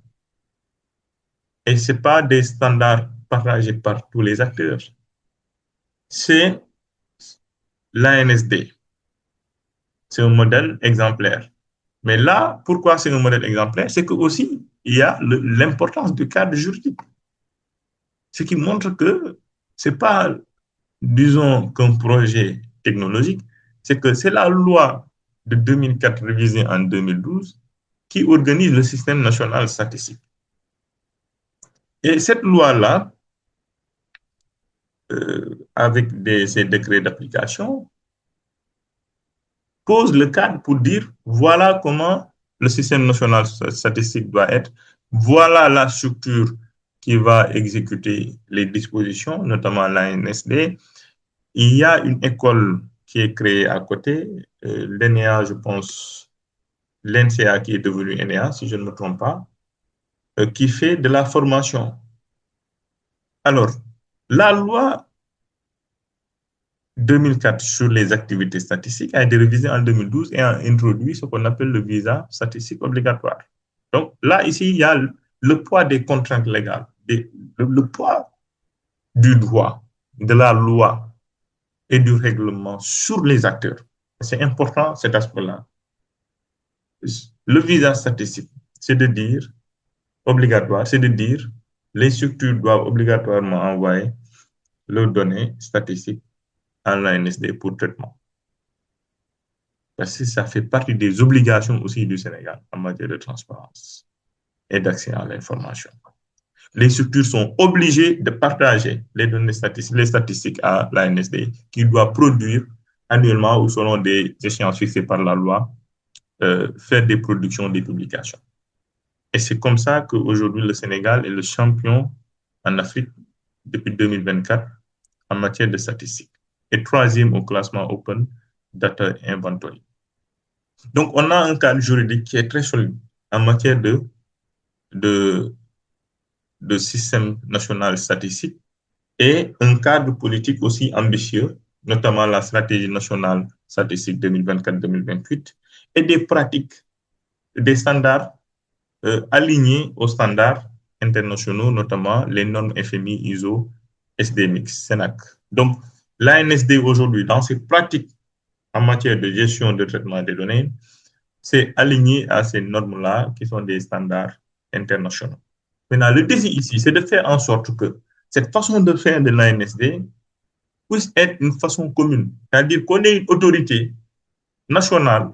et ce n'est pas des standards partagés par tous les acteurs. C'est l'ANSD. C'est un modèle exemplaire. Mais là, pourquoi c'est un modèle exemplaire? C'est que aussi, il y a l'importance du cadre juridique. Ce qui montre que ce n'est pas, disons, qu'un projet technologique, c'est que c'est la loi de 2004 révisée en 2012 qui organise le système national statistique. Et cette loi-là, avec ces décrets d'application, pose le cadre pour dire voilà comment le système national statistique doit être, voilà la structure qui va exécuter les dispositions, notamment l'ANSD. Il y a une école qui est créée à côté, l'ENEA, je pense, l'NCA qui est devenu ENEA, si je ne me trompe pas, qui fait de la formation. Alors, la loi 2004 sur les activités statistiques a été révisée en 2012 et a introduit ce qu'on appelle le visa statistique obligatoire. Donc là, ici, il y a le poids des contraintes légales, le poids du droit, de la loi et du règlement sur les acteurs. C'est important cet aspect-là. Le visa statistique, c'est de dire obligatoire, c'est de dire les structures doivent obligatoirement envoyer leurs données statistiques à l'ANSD pour traitement. Parce que ça fait partie des obligations aussi du Sénégal en matière de transparence et d'accès à l'information. Les structures sont obligées de partager les données statistiques, les statistiques à l'ANSD, qui doit produire annuellement ou selon des échéances fixées par la loi, faire des productions, des publications. Et c'est comme ça qu'aujourd'hui, le Sénégal est le champion en Afrique depuis 2024 en matière de statistiques et troisième au classement Open Data Inventory. Donc, on a un cadre juridique qui est très solide en matière de, de système national statistique et un cadre politique aussi ambitieux, notamment la stratégie nationale statistique 2024-2028 et des pratiques, des standards alignés aux standards internationaux, notamment les normes FMI, ISO, SDMX, SENAC. Donc, l'ANSD aujourd'hui, dans ses pratiques en matière de gestion de traitement des données, c'est aligné à ces normes-là qui sont des standards internationaux. Maintenant, le défi ici, c'est de faire en sorte que cette façon de faire de l'ANSD puisse être une façon commune. C'est-à-dire qu'on ait une autorité nationale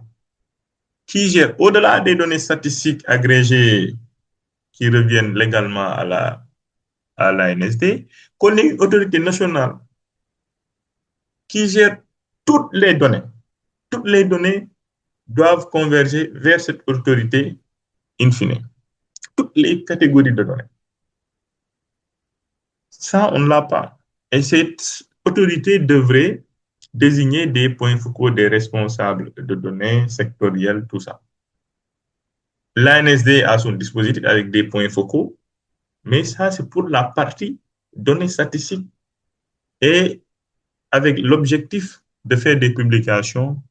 qui gère, au-delà des données statistiques agrégées qui reviennent légalement à l'ANSD, qu'on ait une autorité nationale qui gère toutes les données. Toutes les données doivent converger vers cette autorité in fine. Toutes les catégories de données. Ça, on ne l'a pas. Et cette autorité devrait désigner des points focaux des responsables de données sectorielles, tout ça. L'ANSD a son dispositif avec des points focaux, mais ça, c'est pour la partie données statistiques et avec l'objectif de faire des publications,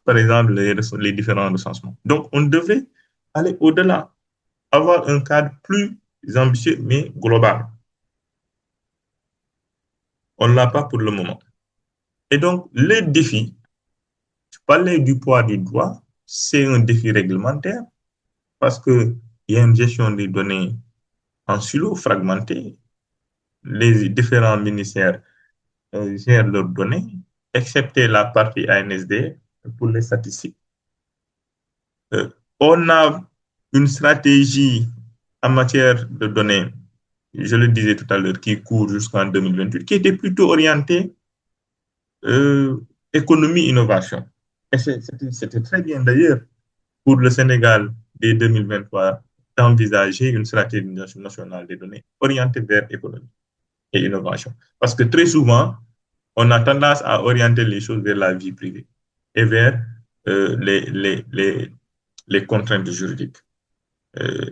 par exemple, les différents recensements. Donc, on devrait aller au-delà, avoir un cadre plus ambitieux, mais global. On ne l'a pas pour le moment. Et donc, le défi, je parlais du poids du droit, c'est un défi réglementaire parce qu'il y a une gestion des données en silo, fragmentée. Les différents ministères gèrent leurs données, excepté la partie ANSD pour les statistiques. Euh, on a une stratégie en matière de données, je le disais tout à l'heure, qui court jusqu'en 2028, qui était plutôt orientée euh, économie-innovation. Et c'était très bien d'ailleurs pour le Sénégal dès 2023 d'envisager une stratégie nationale des données orientée vers économie et innovation. Parce que très souvent, on a tendance à orienter les choses vers la vie privée et vers les contraintes juridiques.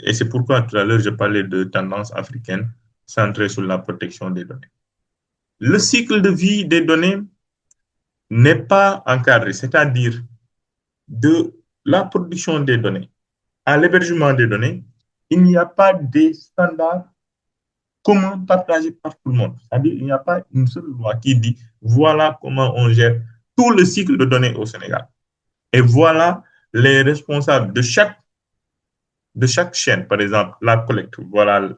Et c'est pourquoi tout à l'heure, je parlais de tendance africaine centrée sur la protection des données. Le cycle de vie des données n'est pas encadré, c'est-à-dire de la production des données à l'hébergement des données, il n'y a pas de standards communs partagés par tout le monde. C'est-à-dire qu'il n'y a pas une seule loi qui dit voilà comment on gère tout le cycle de données au Sénégal. Et voilà les responsables de chaque chaîne, par exemple la collecte, voilà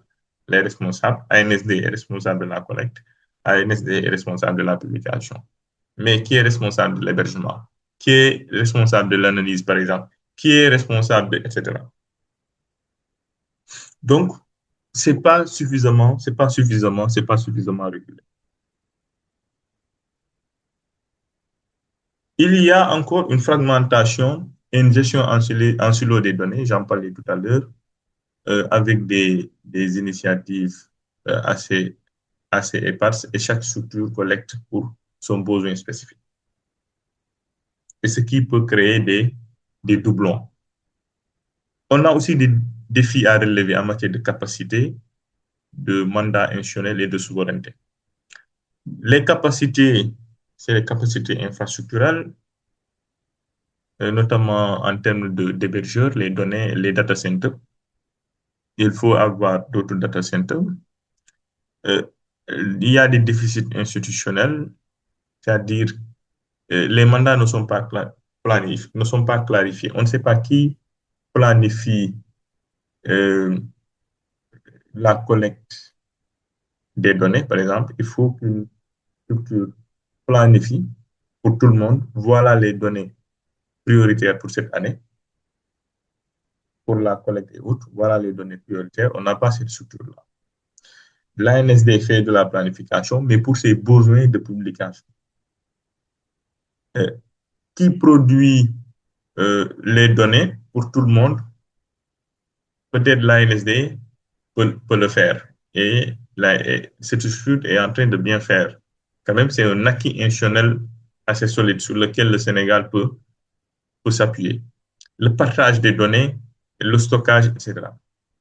les responsables, ANSD est responsable de la collecte, ANSD est responsable de la publication. Mais qui est responsable de l'hébergement? Qui est responsable de l'analyse, par exemple? Qui est responsable, etc. Donc, c'est pas suffisamment régulé. Il y a encore une fragmentation et une gestion en silo des données, j'en parlais tout à l'heure, avec des initiatives assez, assez éparses et chaque structure collecte pour son besoin spécifique. Et ce qui peut créer des doublons. On a aussi des défis à relever en matière de capacité, de mandat institutionnel et de souveraineté. Les capacités, c'est les capacités infrastructurelles, notamment en termes d'hébergeurs, les données, les data centers. Il faut avoir d'autres data centers. Euh, il y a des déficits institutionnels, c'est-à-dire les mandats ne sont pas ne sont pas clarifiés. On ne sait pas qui planifie la collecte des données, par exemple. Il faut qu'une structure planifie pour tout le monde. Voilà les données prioritaires pour cette année. Pour la collecte et autres, voilà les données prioritaires. On n'a pas cette structure-là. L'ANSD fait de la planification, mais pour ses besoins de publication. Euh, qui produit les données pour tout le monde? Peut-être l'ANSD peut le faire. Et cette structure est en train de bien faire. Quand même, c'est un acquis institutionnel assez solide sur lequel le Sénégal peut s'appuyer. Le partage des données, le stockage, etc.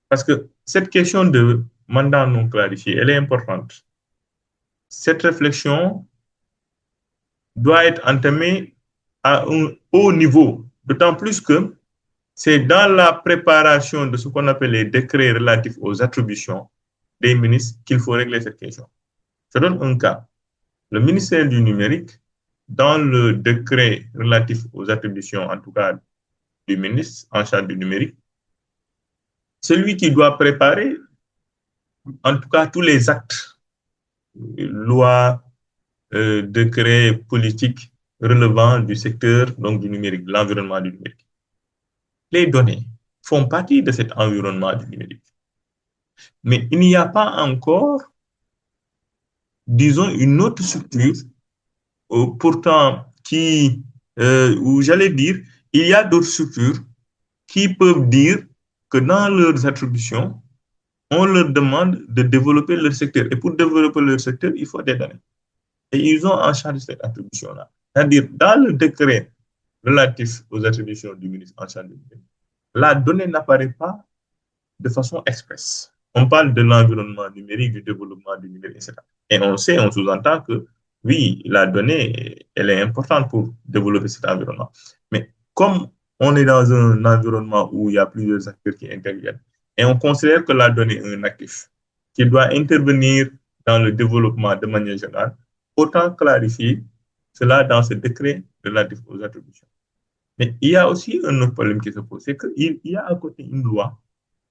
Parce que cette question de mandat non clarifié, elle est importante. Cette réflexion doit être entamée à un haut niveau, d'autant plus que c'est dans la préparation de ce qu'on appelle les décrets relatifs aux attributions des ministres qu'il faut régler cette question. Je donne un cas. Le ministère du numérique, dans le décret relatif aux attributions, en tout cas du ministre en charge du numérique, celui qui doit préparer, en tout cas, tous les actes, lois, décrets politiques relevant du secteur donc du numérique, de l'environnement du numérique. Les données. font partie de cet environnement du numérique. Mais il n'y a pas encore, disons, une autre structure, pourtant, où j'allais dire, il y a d'autres structures qui peuvent dire que dans leurs attributions, on leur demande de développer leur secteur. Et pour développer leur secteur, il faut des données. Et ils ont en charge cette attribution-là. C'est-à-dire, dans le décret relatif aux attributions du ministre en charge du numérique, la donnée n'apparaît pas de façon expresse. On parle de l'environnement numérique, du développement du numérique, etc. Et on sait, on sous-entend que oui, la donnée, elle est importante pour développer cet environnement. Mais comme on est dans un environnement où il y a plusieurs acteurs qui interviennent, et on considère que la donnée est un actif qui doit intervenir dans le développement de manière générale, autant clarifier cela dans ce décret relatif aux attributions. Mais il y a aussi un autre problème qui se pose, c'est qu'il y a à côté une loi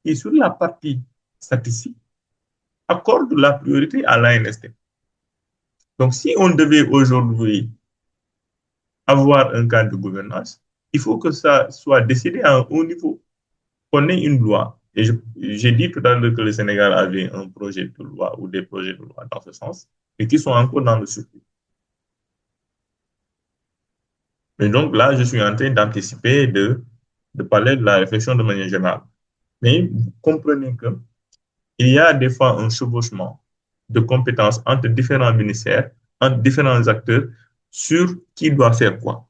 et sur la partie statistique, accorde la priorité à l'ANST. Donc, si on devait aujourd'hui avoir un cadre de gouvernance, il faut que ça soit décidé à un haut niveau, qu'on ait une loi. Et j'ai dit tout à l'heure que le Sénégal avait un projet de loi ou des projets de loi dans ce sens, et qui sont encore dans le circuit. Et donc là, je suis en train d'anticiper, de parler de la réflexion de manière générale. Mais vous comprenez que il y a des fois un chevauchement de compétences entre différents ministères, entre différents acteurs sur qui doit faire quoi.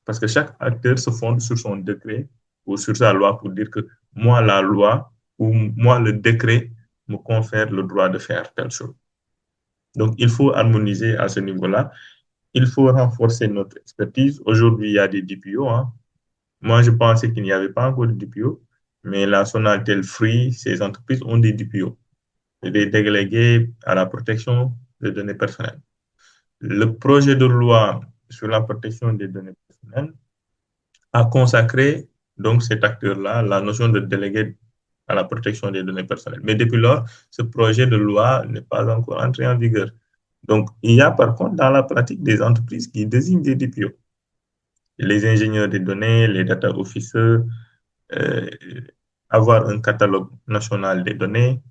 Parce que chaque acteur se fonde sur son décret ou sur sa loi pour dire que moi, la loi ou moi, le décret me confère le droit de faire telle chose. Donc, il faut harmoniser à ce niveau-là. Il faut renforcer notre expertise. Aujourd'hui, il y a des DPO. Hein. Moi, je pensais qu'il n'y avait pas encore de DPO, mais la Sonatel Free, ces entreprises ont des DPO. Des délégués à la protection des données personnelles. Le projet de loi sur la protection des données personnelles a consacré donc cet acteur-là la notion de délégué à la protection des données personnelles. Mais depuis lors, ce projet de loi n'est pas encore entré en vigueur. Donc, il y a par contre dans la pratique des entreprises qui désignent des DPO. Les ingénieurs des données, les data officers, euh, avoir un catalogue national des données,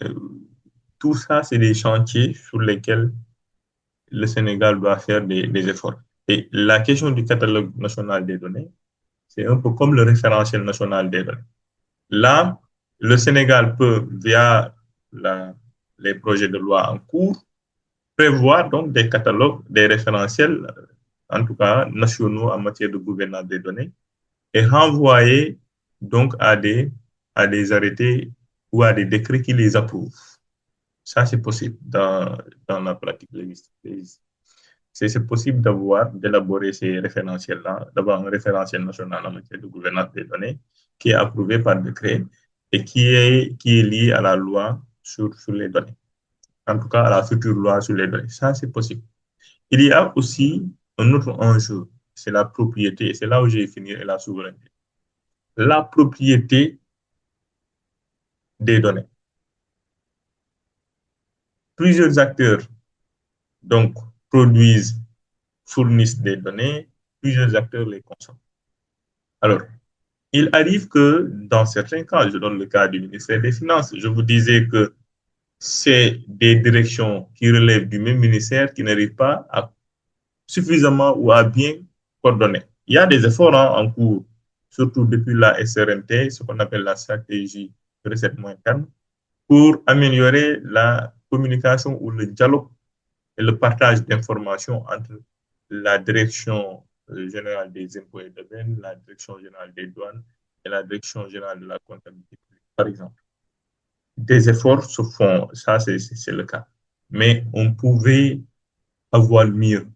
euh, tout ça, c'est des chantiers sur lesquels le Sénégal doit faire des efforts. Et la question du catalogue national des données, c'est un peu comme le référentiel national des données. Là, le Sénégal peut, via les projets de loi en cours, prévoir donc des catalogues, des référentiels, en tout cas nationaux en matière de gouvernance des données, et renvoyer donc à des arrêtés ou à des décrets qui les approuvent. Ça, c'est possible dans la pratique législative. C'est possible d'élaborer ces référentiels-là, d'avoir un référentiel national en matière de gouvernance des données qui est approuvé par décret et qui est lié à la loi sur les données. En tout cas, à la future loi sur les données. Ça, c'est possible. Il y a aussi un autre enjeu, c'est la propriété, et c'est là où j'ai fini, et la souveraineté. La propriété des données. Plusieurs acteurs, donc, produisent, fournissent des données, plusieurs acteurs les consomment. Alors, il arrive que dans certains cas, je donne le cas du ministère des Finances, je vous disais que c'est des directions qui relèvent du même ministère qui n'arrivent pas à suffisamment ou à bien coordonner. Il y a des efforts en cours, surtout depuis la SRNT, ce qu'on appelle la stratégie de recette moyen terme, pour améliorer la communication ou le dialogue et le partage d'informations entre la direction générale des impôts et domaines, la direction générale des douanes et la direction générale de la comptabilité, par exemple. Des efforts se font, ça c'est le cas. Mais on pouvait avoir mieux.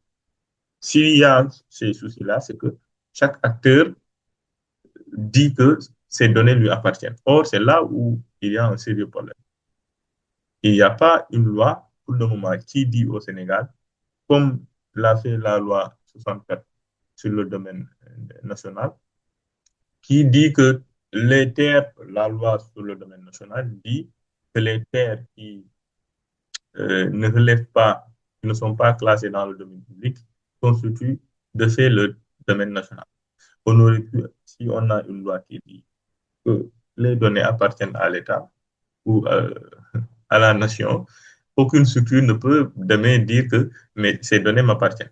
S'il y a ces soucis-là, c'est que chaque acteur dit que ces données lui appartiennent. Or, c'est là où il y a un sérieux problème. Il n'y a pas une loi, pour le moment, qui dit au Sénégal, comme l'a fait la loi 64 sur le domaine national, qui dit que les terres, la loi sur le domaine national dit que les terres qui ne relèvent pas, qui ne sont pas classées dans le domaine public, constituent de fait le domaine national. on aurait pu, si on a une loi qui dit que les données appartiennent à l'État ou à la nation, aucune structure ne peut demain dire que mais ces données m'appartiennent.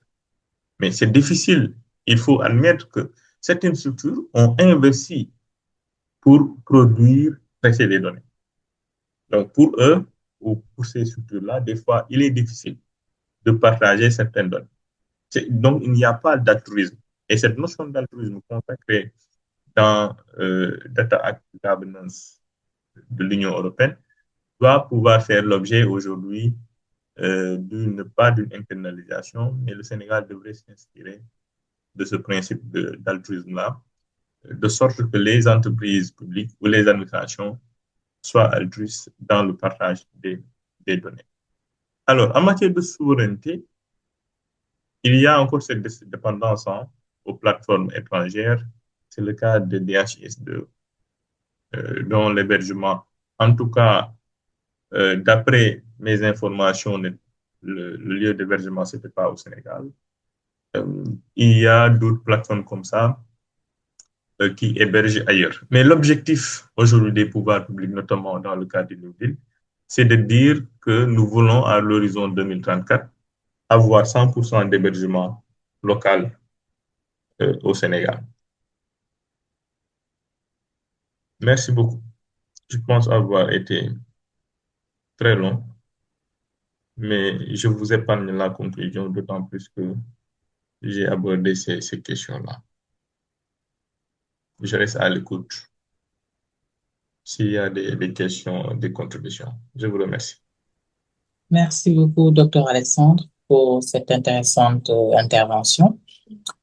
Mais c'est difficile. Il faut admettre que certaines structures ont investi pour produire, traiter les données. Donc, pour eux, ou pour ces structures-là, des fois, il est difficile de partager certaines données. Donc, il n'y a pas d'altruisme. Et cette notion d'altruisme consacrée dans Data Act Governance de l'Union européenne doit pouvoir faire l'objet aujourd'hui pas d'une internalisation, mais le Sénégal devrait s'inspirer de ce principe d'altruisme-là, de sorte que les entreprises publiques ou les administrations soient altruistes dans le partage des données. Alors, en matière de souveraineté, il y a encore cette dépendance aux plateformes étrangères. C'est le cas de DHIS2, dont l'hébergement, en tout cas, d'après mes informations, le lieu d'hébergement, ce n'était pas au Sénégal. Il y a d'autres plateformes comme ça qui hébergent ailleurs. Mais l'objectif aujourd'hui des pouvoirs publics, notamment dans le cadre du New Deal, c'est de dire que nous voulons à l'horizon 2034 avoir 100% d'hébergement local au Sénégal. Merci beaucoup. Je pense avoir été très long, mais je vous épargne la conclusion, d'autant plus que j'ai abordé ces questions-là. Je reste à l'écoute s'il y a des questions, des contributions. Je vous remercie. Merci beaucoup, Dr. Alexandre, pour cette intéressante intervention.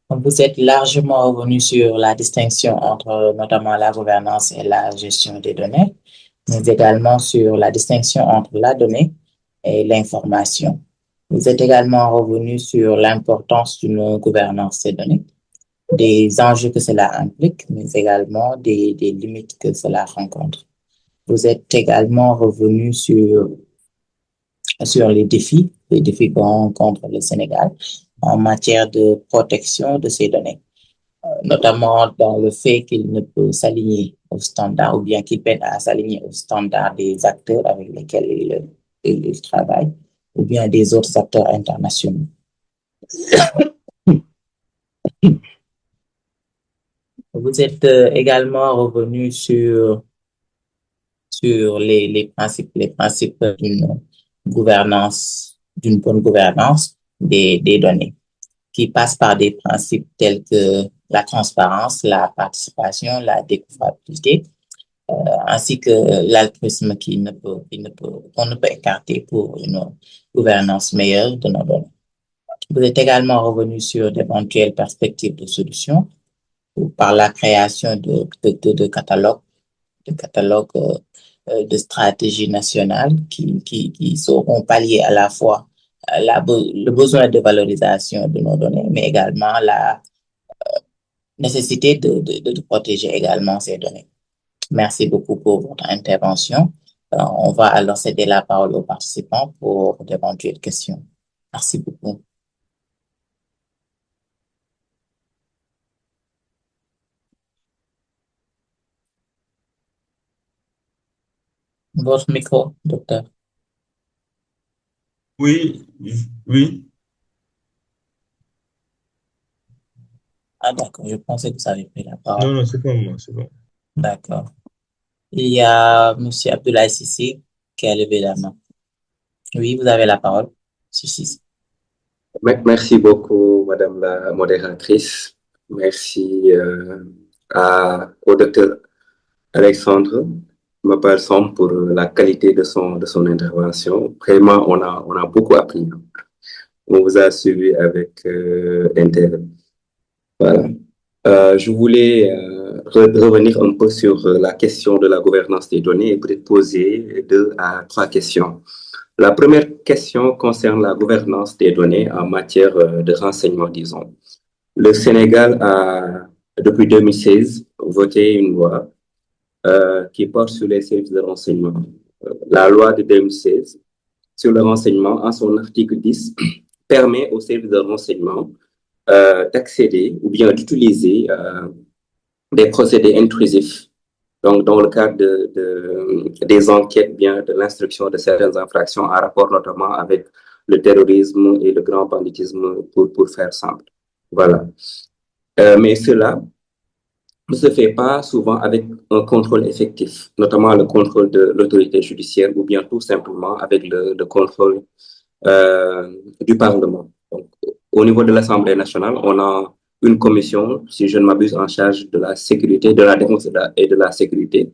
Vous êtes largement revenu sur la distinction entre notamment la gouvernance et la gestion des données, mais également sur la distinction entre la donnée et l'information. Vous êtes également revenu sur l'importance d'une gouvernance des données, des enjeux que cela implique, mais également des limites que cela rencontre. Vous êtes également revenu sur les défis qu'on rencontre le Sénégal en matière de protection de ces données, notamment dans le fait qu'il ne peut s'aligner aux standards ou bien qu'il peine à s'aligner aux standards des acteurs avec lesquels il travaille ou bien des autres acteurs internationaux. Vous êtes également revenu sur les principes d'une bonne gouvernance des données, qui passe par des principes tels que la transparence, la participation, la découvrabilité, ainsi que l'altruisme qu'on ne peut écarter pour une gouvernance meilleure de nos données. Vous êtes également revenu sur d'éventuelles perspectives de solutions par la création de catalogues de stratégies nationales qui sauront pallier à la fois le besoin de valorisation de nos données, mais également la nécessité de protéger également ces données. Merci beaucoup pour votre intervention. On va alors céder la parole aux participants pour d'éventuelles questions. Merci beaucoup. Votre micro, docteur. Oui, oui. Ah, d'accord. Je pensais que vous avez pris la parole. Non, non, c'est pas moi, c'est bon. D'accord. Il y a M. Abdoulaye Sissi qui a levé la main. Oui, vous avez la parole. Sissi. Merci beaucoup, Madame la modératrice. Merci au docteur Alexandre Mapalson pour la qualité de son intervention. Vraiment, on a beaucoup appris. On vous a suivi avec intérêt. Voilà. Je voulais revenir un peu sur la question de la gouvernance des données et peut-être poser 2 à 3 questions. La première question concerne la gouvernance des données en matière de renseignement, disons. Le Sénégal a, depuis 2016, voté une loi qui porte sur les services de renseignement. La loi de 2016 sur le renseignement, en son article 10, permet aux services de renseignement d'accéder ou bien d'utiliser des procédés intrusifs. Donc, dans le cadre des enquêtes, bien de l'instruction de certaines infractions en rapport notamment avec le terrorisme et le grand banditisme, pour faire simple. Voilà. Mais cela ne se fait pas souvent avec un contrôle effectif, notamment le contrôle de l'autorité judiciaire ou bien tout simplement avec le contrôle du Parlement. Donc, au niveau de l'Assemblée nationale, on a une commission, si je ne m'abuse, en charge de la sécurité, de la défense et de la sécurité.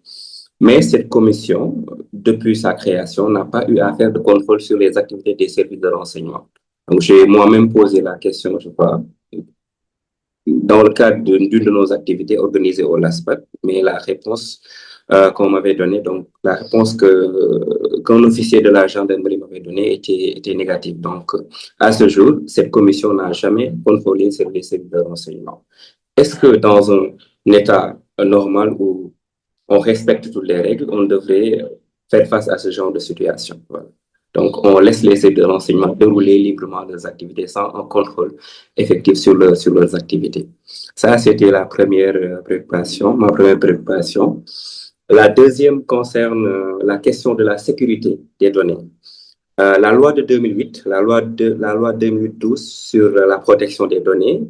Mais cette commission, depuis sa création, n'a pas eu à faire de contrôle sur les activités des services de renseignement. Donc, j'ai moi-même posé la question, je crois, dans le cadre d'une de nos activités organisées au LASPAC, mais la réponse qu'on m'avait donnée, donc la réponse qu'un officier de la gendarmerie m'avait donnée était négative. Donc, à ce jour, cette commission n'a jamais contrôlé les services de renseignement. Est-ce que dans un état normal où on respecte toutes les règles, on devrait faire face à ce genre de situation? Voilà. Donc, on laisse les services de renseignement dérouler librement leurs activités sans un contrôle effectif sur leurs activités. Ça, c'était la première préoccupation, ma première préoccupation. La deuxième concerne la question de la sécurité des données. La loi de 2008, la loi 2012 sur la protection des données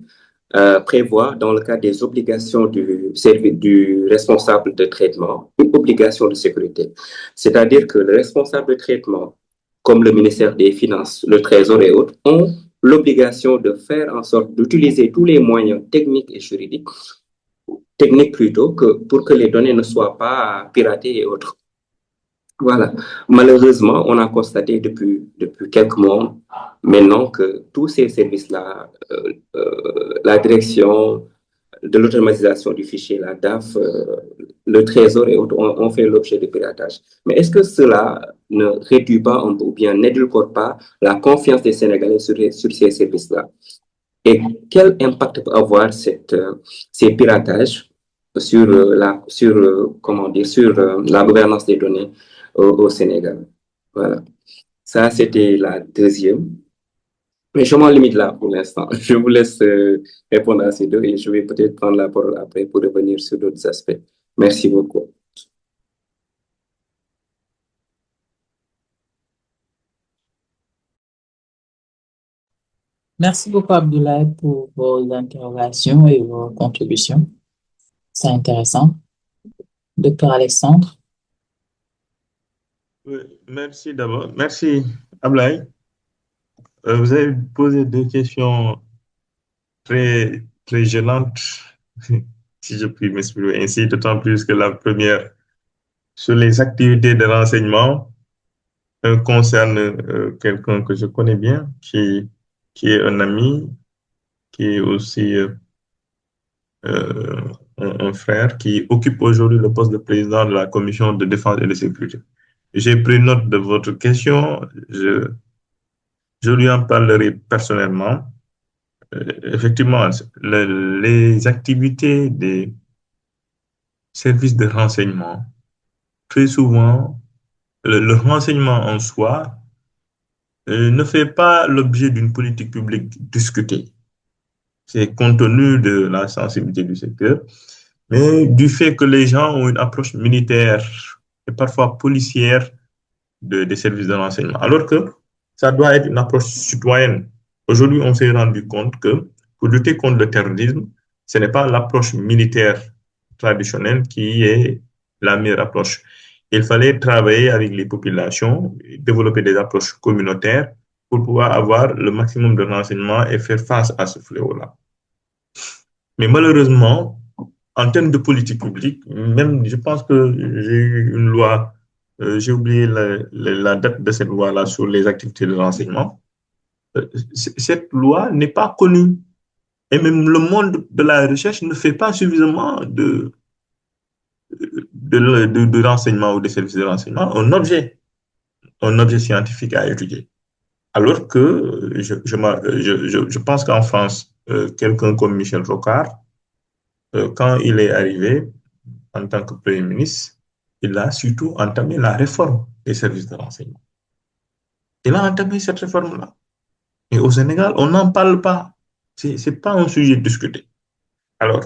prévoit, dans le cadre des obligations du responsable de traitement, une obligation de sécurité. C'est-à-dire que le responsable de traitement, comme le ministère des Finances, le Trésor et autres, ont l'obligation de faire en sorte d'utiliser tous les moyens techniques et juridiques, pour que les données ne soient pas piratées et autres. Voilà. Malheureusement, on a constaté depuis quelques mois maintenant que tous ces services-là, la direction de l'automatisation du fichier, la DAF, le Trésor et autres, ont fait l'objet de piratage. Mais est-ce que cela ne réduit pas ou bien n'édulcore pas la confiance des Sénégalais sur ces services-là? Et quel impact peut avoir ces piratages sur la gouvernance des données au Sénégal? Voilà. Ça, c'était la deuxième. Mais je m'en limite là pour l'instant. Je vous laisse répondre à ces deux et je vais peut-être prendre la parole après pour revenir sur d'autres aspects. Merci beaucoup. Merci beaucoup, Abdoulaye, pour vos interrogations et vos contributions. C'est intéressant. Docteur Alexandre. Oui, merci d'abord. Merci, Ablaye. Vous avez posé deux questions très, très gênantes, si je puis m'exprimer ainsi, d'autant plus que la première, sur les activités de renseignement, concerne quelqu'un que je connais bien, qui est un ami, qui est aussi un frère, qui occupe aujourd'hui le poste de président de la commission de défense et de sécurité. J'ai pris note de votre question, je lui en parlerai personnellement. Effectivement, les activités des services de renseignement, très souvent, le renseignement en soi ne fait pas l'objet d'une politique publique discutée. C'est compte tenu de la sensibilité du secteur, mais du fait que les gens ont une approche militaire et parfois policière des services de renseignement, alors que ça doit être une approche citoyenne. Aujourd'hui, on s'est rendu compte que pour lutter contre le terrorisme, ce n'est pas l'approche militaire traditionnelle qui est la meilleure approche. Il fallait travailler avec les populations, développer des approches communautaires pour pouvoir avoir le maximum de renseignements et faire face à ce fléau-là. Mais malheureusement, en termes de politique publique, même je pense que j'ai eu une loi, j'ai oublié la date de cette loi-là sur les activités de renseignement. Cette loi n'est pas connue. Et même le monde de la recherche ne fait pas suffisamment de renseignement ou de services de renseignement un objet scientifique à étudier. Alors que je pense qu'en France, quelqu'un comme Michel Rocard, quand il est arrivé en tant que Premier ministre, il a surtout entamé la réforme des services de renseignement. Il a entamé cette réforme-là. Et au Sénégal, on n'en parle pas. c'est pas un sujet discuté. Alors,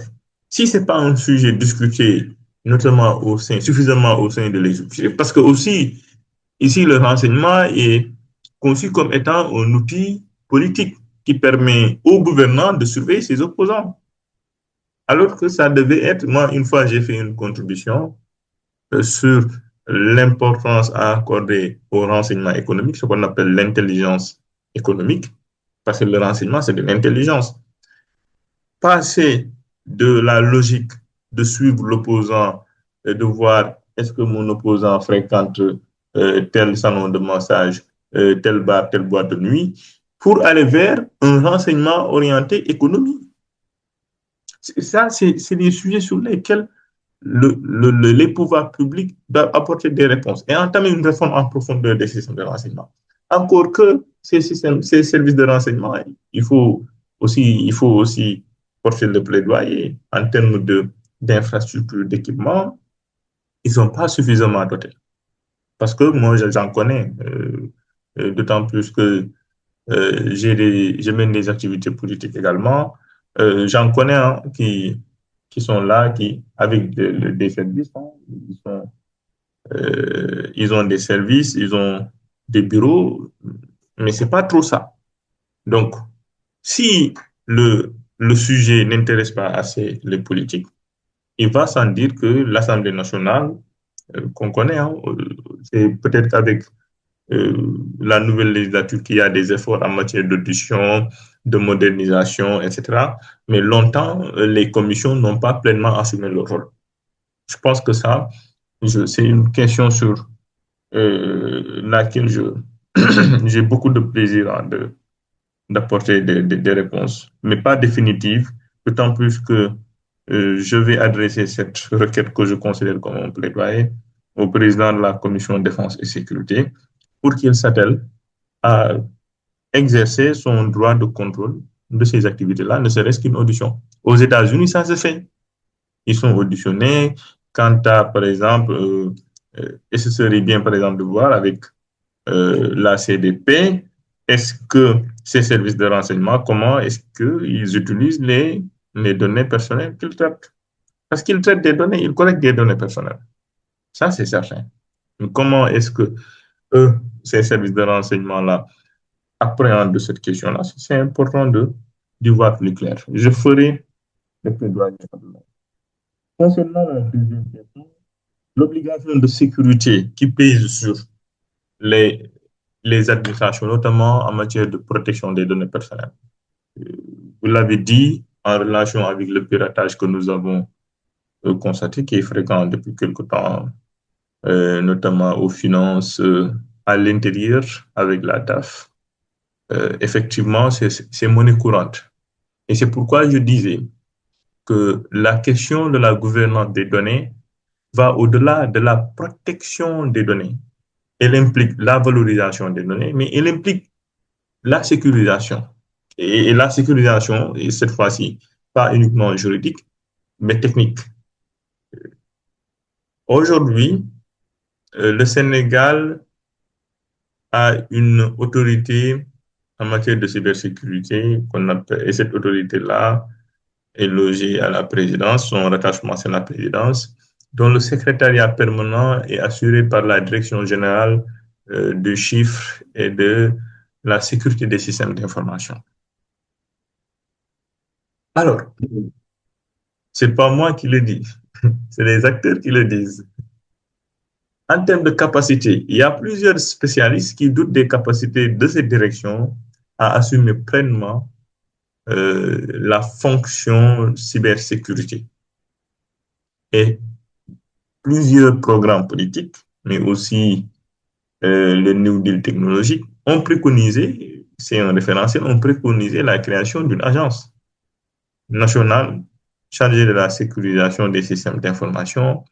si c'est pas un sujet discuté, notamment suffisamment au sein de l'exécutif, parce que aussi, ici, le renseignement est conçu comme étant un outil politique qui permet au gouvernement de surveiller ses opposants. Alors que ça devait être, moi, une fois, j'ai fait une contribution sur l'importance à accorder au renseignement économique, ce qu'on appelle l'intelligence économique, parce que le renseignement, c'est de l'intelligence. Passer de la logique de l'opposant et de voir est-ce que mon opposant fréquente tel salon de massage, tel bar, telle boîte de nuit, pour aller vers un renseignement orienté économie. Ça, c'est des sujets sur lesquels les pouvoirs publics doivent apporter des réponses et entamer une réforme en profondeur des systèmes de renseignement. Encore que ces services de renseignement, il faut aussi porter le plaidoyer en termes d'infrastructures, d'équipements. Ils ne sont pas suffisamment dotés. Parce que moi, j'en connais, d'autant plus que je mène des activités politiques également. J'en connais qui sont là, qui, avec des services, hein, ils ont des services, ils ont des bureaux, mais c'est pas trop ça. Donc, si le sujet n'intéresse pas assez les politiques, il va sans dire que l'Assemblée nationale, qu'on connaît, hein, c'est peut-être qu'avec la nouvelle législature qu'il y a des efforts en matière d'audition, de modernisation, etc. Mais longtemps, les commissions n'ont pas pleinement assumé leur rôle. Je pense que ça, c'est une question sur laquelle j'ai beaucoup de plaisir d'apporter des réponses, mais pas définitives, d'autant plus que je vais adresser cette requête que je considère comme un plaidoyer au président de la Commission défense et sécurité pour qu'il s'attelle à exercer son droit de contrôle de ces activités-là, ne serait-ce qu'une audition. Aux États-Unis, ça se fait. Ils sont auditionnés. Quant à, par exemple, et ce serait bien, par exemple, de voir avec la CDP, est-ce que ces services de renseignement, comment est-ce qu'ils utilisent les données personnelles qu'ils traitent? Parce qu'ils traitent des données, ils collectent des données personnelles. Ça, c'est certain. Mais comment est-ce que eux, ces services de renseignement-là, appréhendent cette question-là? C'est important d'y voir plus clair. Je ferai le plaidoyer. Concernant la deuxième question, l'obligation de sécurité qui pèse sur les, les administrations, notamment en matière de protection des données personnelles. Vous l'avez dit, en relation avec le piratage que nous avons constaté, qui est fréquent depuis quelque temps, notamment aux finances, à l'intérieur, avec la DAF. Effectivement, c'est monnaie courante. Et c'est pourquoi je disais que la question de la gouvernance des données va au-delà de la protection des données. Elle implique la valorisation des données, mais elle implique la sécurisation. Et la sécurisation, et cette fois-ci, pas uniquement juridique, mais technique. Aujourd'hui, le Sénégal a une autorité en matière de cybersécurité qu'on appelle, et cette autorité-là est logée à la présidence, son rattachement c'est la présidence, dont le secrétariat permanent est assuré par la direction générale du chiffre et de la sécurité des systèmes d'information. Alors, c'est pas moi qui le dis, c'est les acteurs qui le disent. En termes de capacité, il y a plusieurs spécialistes qui doutent des capacités de cette direction à assumer pleinement la fonction cybersécurité. Et plusieurs programmes politiques, mais aussi le New Deal technologique, ont préconisé, c'est un référentiel, ont préconisé la création d'une agence nationale chargée de la sécurisation des systèmes d'information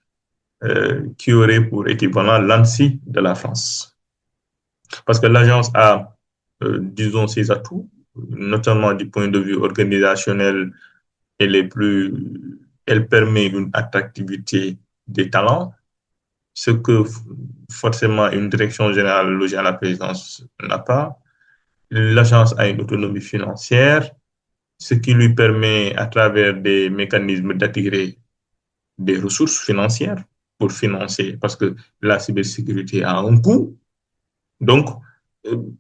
qui aurait pour équivalent l'ANSSI de la France. Parce que l'agence a, disons, ses atouts, notamment du point de vue organisationnel, elle permet une attractivité des talents, ce que forcément une direction générale logée à la présidence n'a pas. L'agence a une autonomie financière ce qui lui permet, à travers des mécanismes, d'attirer des ressources financières pour financer, parce que la cybersécurité a un coût. Donc,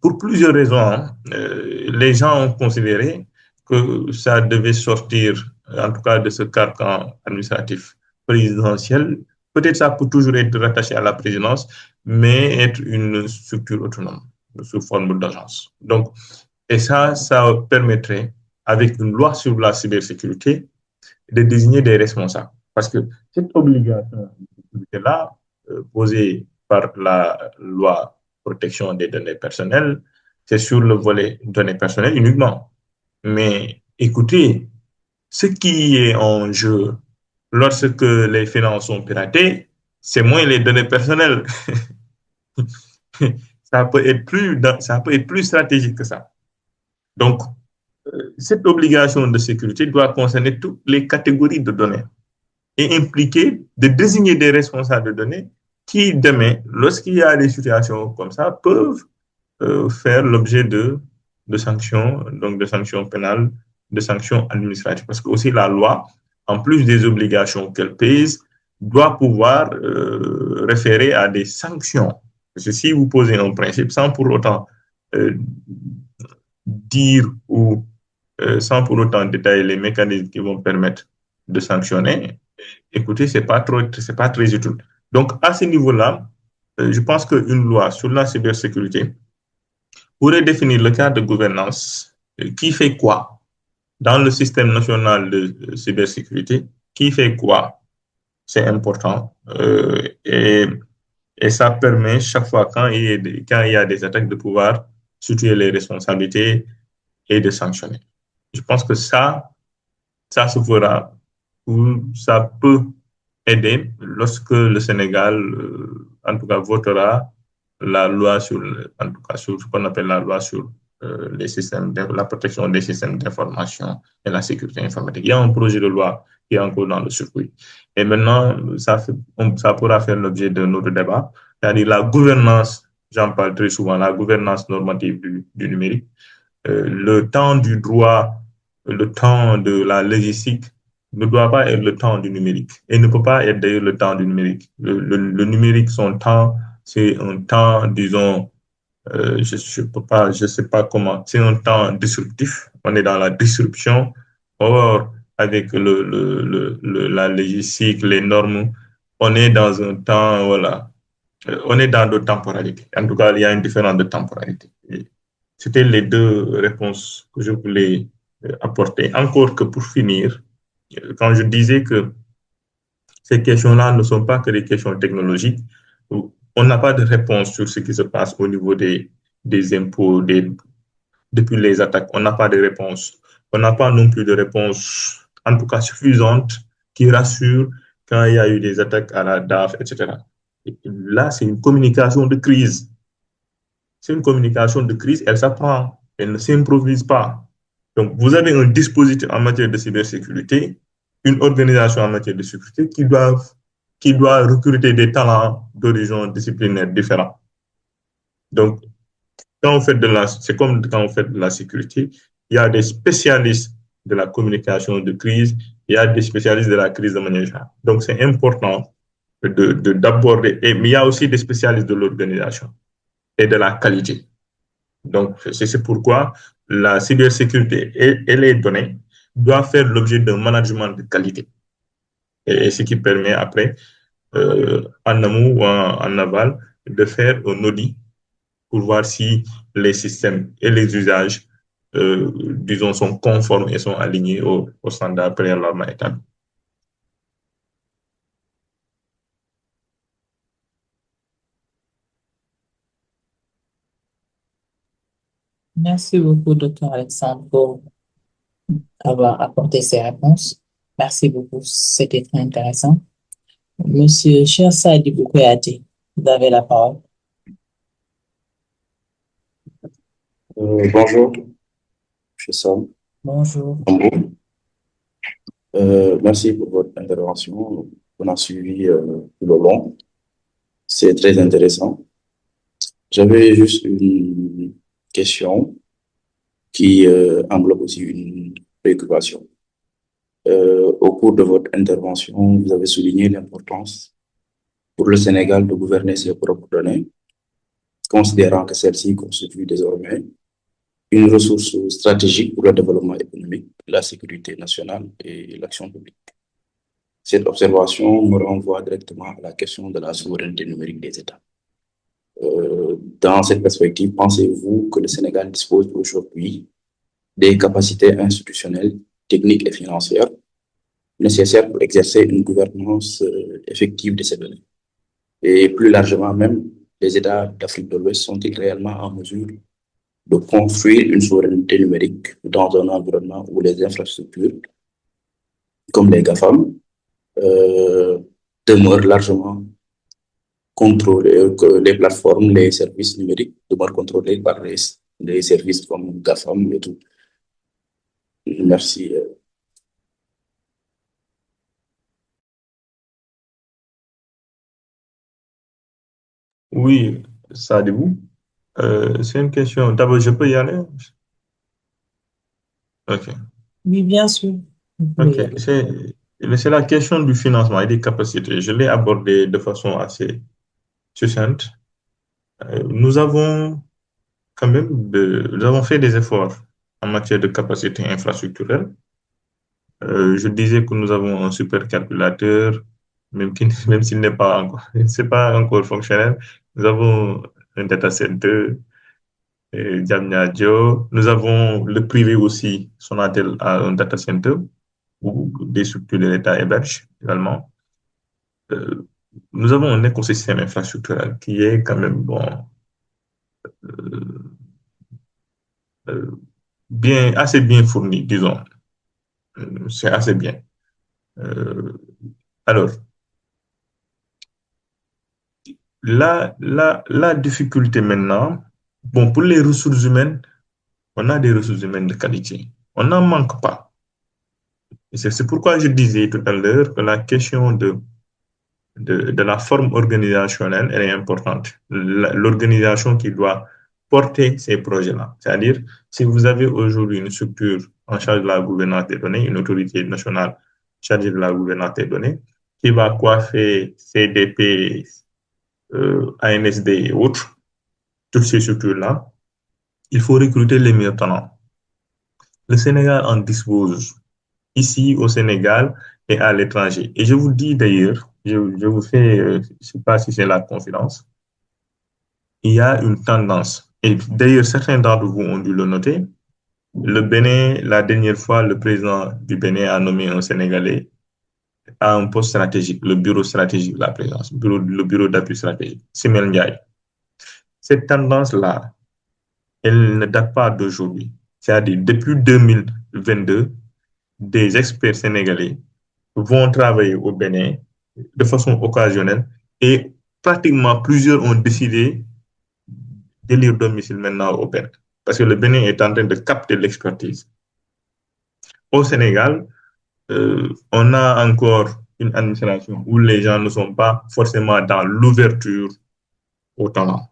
pour plusieurs raisons, hein, les gens ont considéré que ça devait sortir, en tout cas, de ce carcan administratif présidentiel. Peut-être ça peut toujours être rattaché à la présidence, mais être une structure autonome sous forme d'agence. Donc, et ça permettrait, avec une loi sur la cybersécurité, de désigner des responsables. Parce que cette obligation là posée par la loi protection des données personnelles, c'est sur le volet données personnelles uniquement. Mais écoutez, ce qui est en jeu lorsque les finances sont piratées, c'est moins les données personnelles. Ça peut être plus stratégique que ça. Donc, cette obligation de sécurité doit concerner toutes les catégories de données et impliquer de désigner des responsables de données qui, demain, lorsqu'il y a des situations comme ça, peuvent faire l'objet de sanctions, donc de sanctions pénales, de sanctions administratives. Parce que aussi la loi, en plus des obligations qu'elle pèse, doit pouvoir référer à des sanctions. Parce que si vous posez un principe sans pour autant euh, dire ou sans pour autant détailler les mécanismes qui vont permettre de sanctionner, écoutez, c'est pas très utile. Donc, à ce niveau-là, je pense qu'une loi sur la cybersécurité pourrait définir le cadre de gouvernance, qui fait quoi dans le système national de cybersécurité, qui fait quoi, c'est important. Et ça permet chaque fois quand il y a des attaques de pouvoir situer les responsabilités et de sanctionner. Je pense que ça se fera ou ça peut aider lorsque le Sénégal, en tout cas, votera la loi sur, en tout cas, sur ce qu'on appelle la loi sur les systèmes la protection des systèmes d'information et la sécurité informatique. Il y a un projet de loi qui est encore dans le circuit. Et maintenant, ça pourra faire l'objet de notre débat, c'est-à-dire la gouvernance, j'en parle très souvent, la gouvernance normative du numérique, le temps du droit, le temps de la logistique ne doit pas être le temps du numérique et ne peut pas être d'ailleurs le temps du numérique. Le numérique, son temps, c'est un temps, disons, je sais pas comment, c'est un temps disruptif. On est dans la disruption. Or, avec la logistique, les normes, on est dans un temps, voilà, on est dans d'autres temporalités. En tout cas, il y a une différence de temporalité. C'était les deux réponses que je voulais apporter. Encore que pour finir, quand je disais que ces questions-là ne sont pas que des questions technologiques, on n'a pas de réponse sur ce qui se passe au niveau des impôts, depuis les attaques. On n'a pas de réponse. On n'a pas non plus de réponse, en tout cas suffisante, qui rassure quand il y a eu des attaques à la DAF, etc. Et là, c'est une communication de crise. C'est une communication de crise, elle s'apprend, elle ne s'improvise pas. Donc, vous avez un dispositif en matière de cybersécurité, une organisation en matière de sécurité qui doit recruter des talents d'horizons disciplinaires différents. Donc, c'est comme quand on fait de la sécurité, il y a des spécialistes de la communication de crise, il y a des spécialistes de la crise de manière générale. Donc, c'est important d'aborder, mais il y a aussi des spécialistes de l'organisation et de la qualité. Donc, c'est pourquoi la cybersécurité et les données doivent faire l'objet d'un management de qualité. Et ce qui permet après, en amont ou en aval, de faire un audit pour voir si les systèmes et les usages, disons, sont conformes et sont alignés aux standards préalablement établis. Merci beaucoup, Dr. Alexandre, pour avoir apporté ces réponses. Merci beaucoup, c'était très intéressant. Monsieur Chersadi Boukoyati, vous avez la parole. Bonjour, je Sam. Bonjour. Merci pour votre intervention. On a suivi tout le long. C'est très intéressant. J'avais juste une question qui englobe aussi une préoccupations. Au cours de votre intervention, vous avez souligné l'importance pour le Sénégal de gouverner ses propres données, considérant que celles-ci constituent désormais une ressource stratégique pour le développement économique, la sécurité nationale et l'action publique. Cette observation me renvoie directement à la question de la souveraineté numérique des États. Dans cette perspective, pensez-vous que le Sénégal dispose aujourd'hui des capacités institutionnelles, techniques et financières nécessaires pour exercer une gouvernance effective de ces données? Et plus largement même, les États d'Afrique de l'Ouest sont-ils réellement en mesure de construire une souveraineté numérique dans un environnement où les infrastructures, comme les GAFAM, demeurent largement contrôlées, que les plateformes, les services numériques demeurent contrôlés par les services comme GAFAM et tout? Merci. Oui, Sadibou. C'est une question. D'abord, je peux y aller? OK. Oui, bien sûr. OK. C'est la question du financement et des capacités. Je l'ai abordé de façon assez succincte. Nous avons quand même nous avons fait des efforts en matière de capacité infrastructurelle. Je disais que nous avons un supercalculateur, même s'il n'est pas encore, c'est pas encore fonctionnel. Nous avons un data center, Diamniadio. Nous avons le privé aussi, Sonatel a un data center où des structures de l'État hébergent également. Nous avons un écosystème infrastructurel qui est quand même bon, assez bien fourni, disons. C'est assez bien. Alors, la difficulté maintenant, bon, pour les ressources humaines, on a des ressources humaines de qualité. On n'en manque pas. Et c'est pourquoi je disais tout à l'heure que la question de la forme organisationnelle, elle est importante. L'organisation qui doit porter ces projets-là. C'est-à-dire, si vous avez aujourd'hui une structure en charge de la gouvernance des données, une autorité nationale chargée de la gouvernance des données, qui va coiffer CDP, ANSD et autres, toutes ces structures-là, il faut recruter les meilleurs talents. Le Sénégal en dispose ici au Sénégal et à l'étranger. Et je vous dis d'ailleurs, je vous fais, je ne sais pas si c'est la confidence, il y a une tendance, et d'ailleurs certains d'entre vous ont dû le noter, le Bénin, la dernière fois, le président du Bénin a nommé un Sénégalais à un poste stratégique, le bureau stratégique de la présidence, le bureau d'appui stratégique, Simel Ndiaye. Cette tendance-là, elle ne date pas d'aujourd'hui. C'est-à-dire, depuis 2022, des experts sénégalais vont travailler au Bénin de façon occasionnelle et pratiquement plusieurs ont décidé d'élire domicile maintenant au Bénin. Parce que le Bénin est en train de capter l'expertise. Au Sénégal, on a encore une administration où les gens ne sont pas forcément dans l'ouverture au talent.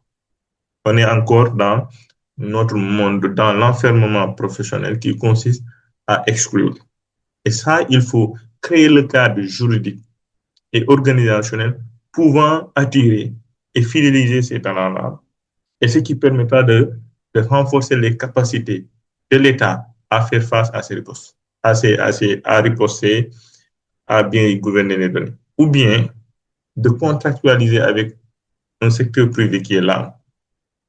On est encore dans notre monde, dans l'enfermement professionnel qui consiste à exclure. Et ça, il faut créer le cadre juridique et organisationnel pouvant attirer et fidéliser ces talents-là, et ce qui permettra de renforcer les capacités de l'État à faire face à ces ripostes, à riposter, à bien gouverner les données, ou bien de contractualiser avec un secteur privé qui est là,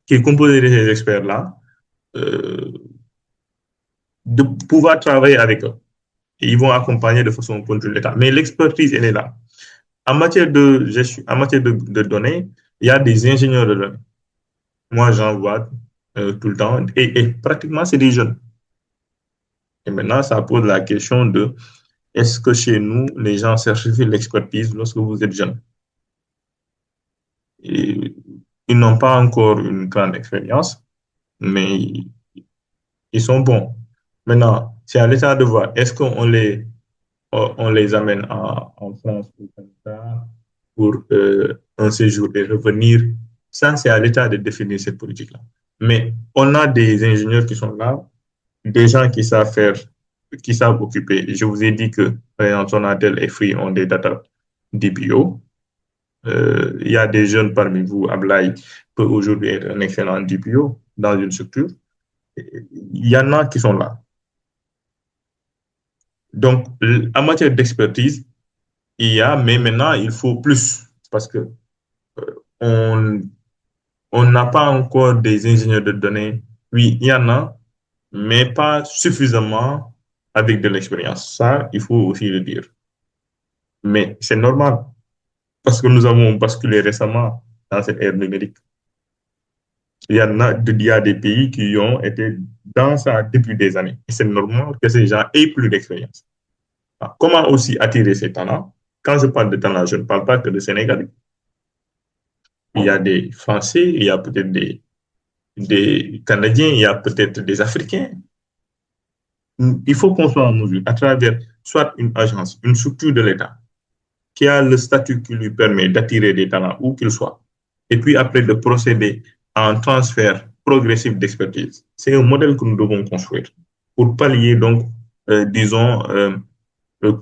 qui est composé de ces experts-là, de pouvoir travailler avec eux. Et ils vont accompagner de façon contrôlée l'État. Mais l'expertise, elle est là. En matière de gestion, en matière de données, il y a des ingénieurs de données. Moi, j'en vois tout le temps. Et pratiquement, c'est des jeunes. Et maintenant, ça pose la question de est-ce que chez nous, les gens certifient l'expertise lorsque vous êtes jeune? Et ils n'ont pas encore une grande expérience, mais ils sont bons. Maintenant, c'est à l'État de voir, est-ce qu'on les amène en France ou comme ça pour un séjour et revenir? Ça, c'est à l'État de définir cette politique-là. Mais on a des ingénieurs qui sont là, des gens qui savent faire qui savent occuper. Je vous ai dit que, par exemple, Sonatel et Free ont des data DPO. Il y a des jeunes parmi vous, Ablaye peut aujourd'hui être un excellent DPO dans une structure. Il y en a qui sont là. Donc, en matière d'expertise, il y a, mais maintenant, il faut plus parce que on n'a pas encore des ingénieurs de données. Oui, il y en a, mais pas suffisamment avec de l'expérience. Ça, il faut aussi le dire. Mais c'est normal parce que nous avons basculé récemment dans cette ère numérique. Il y a des pays qui ont été dans ça depuis des années. Et c'est normal que ces gens aient plus d'expérience. Comment aussi attirer ces talents? Quand je parle de talents, je ne parle pas que de Sénégalais. Il y a des Français, il y a peut-être des Canadiens, il y a peut-être des Africains. Il faut qu'on soit en mesure, à travers soit une agence, une structure de l'État, qui a le statut qui lui permet d'attirer des talents où qu'ils soient, et puis après de procéder à un transfert progressif d'expertise. C'est un modèle que nous devons construire pour pallier, donc, disons,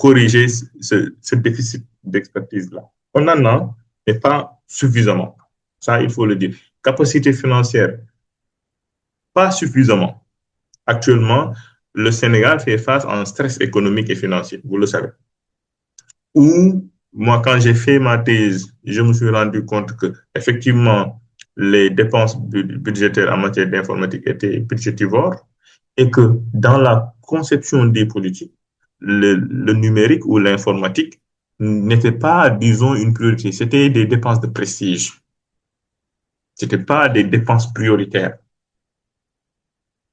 corriger ce déficit d'expertise-là. On en a, mais pas suffisamment. Ça, il faut le dire. Capacité financière, pas suffisamment. Actuellement, le Sénégal fait face à un stress économique et financier, vous le savez. Où, moi, quand j'ai fait ma thèse, je me suis rendu compte que, effectivement, les dépenses budgétaires en matière d'informatique étaient budgétivores et que dans la conception des politiques, le numérique ou l'informatique n'était pas, disons, une priorité. C'était des dépenses de prestige. C'était pas des dépenses prioritaires.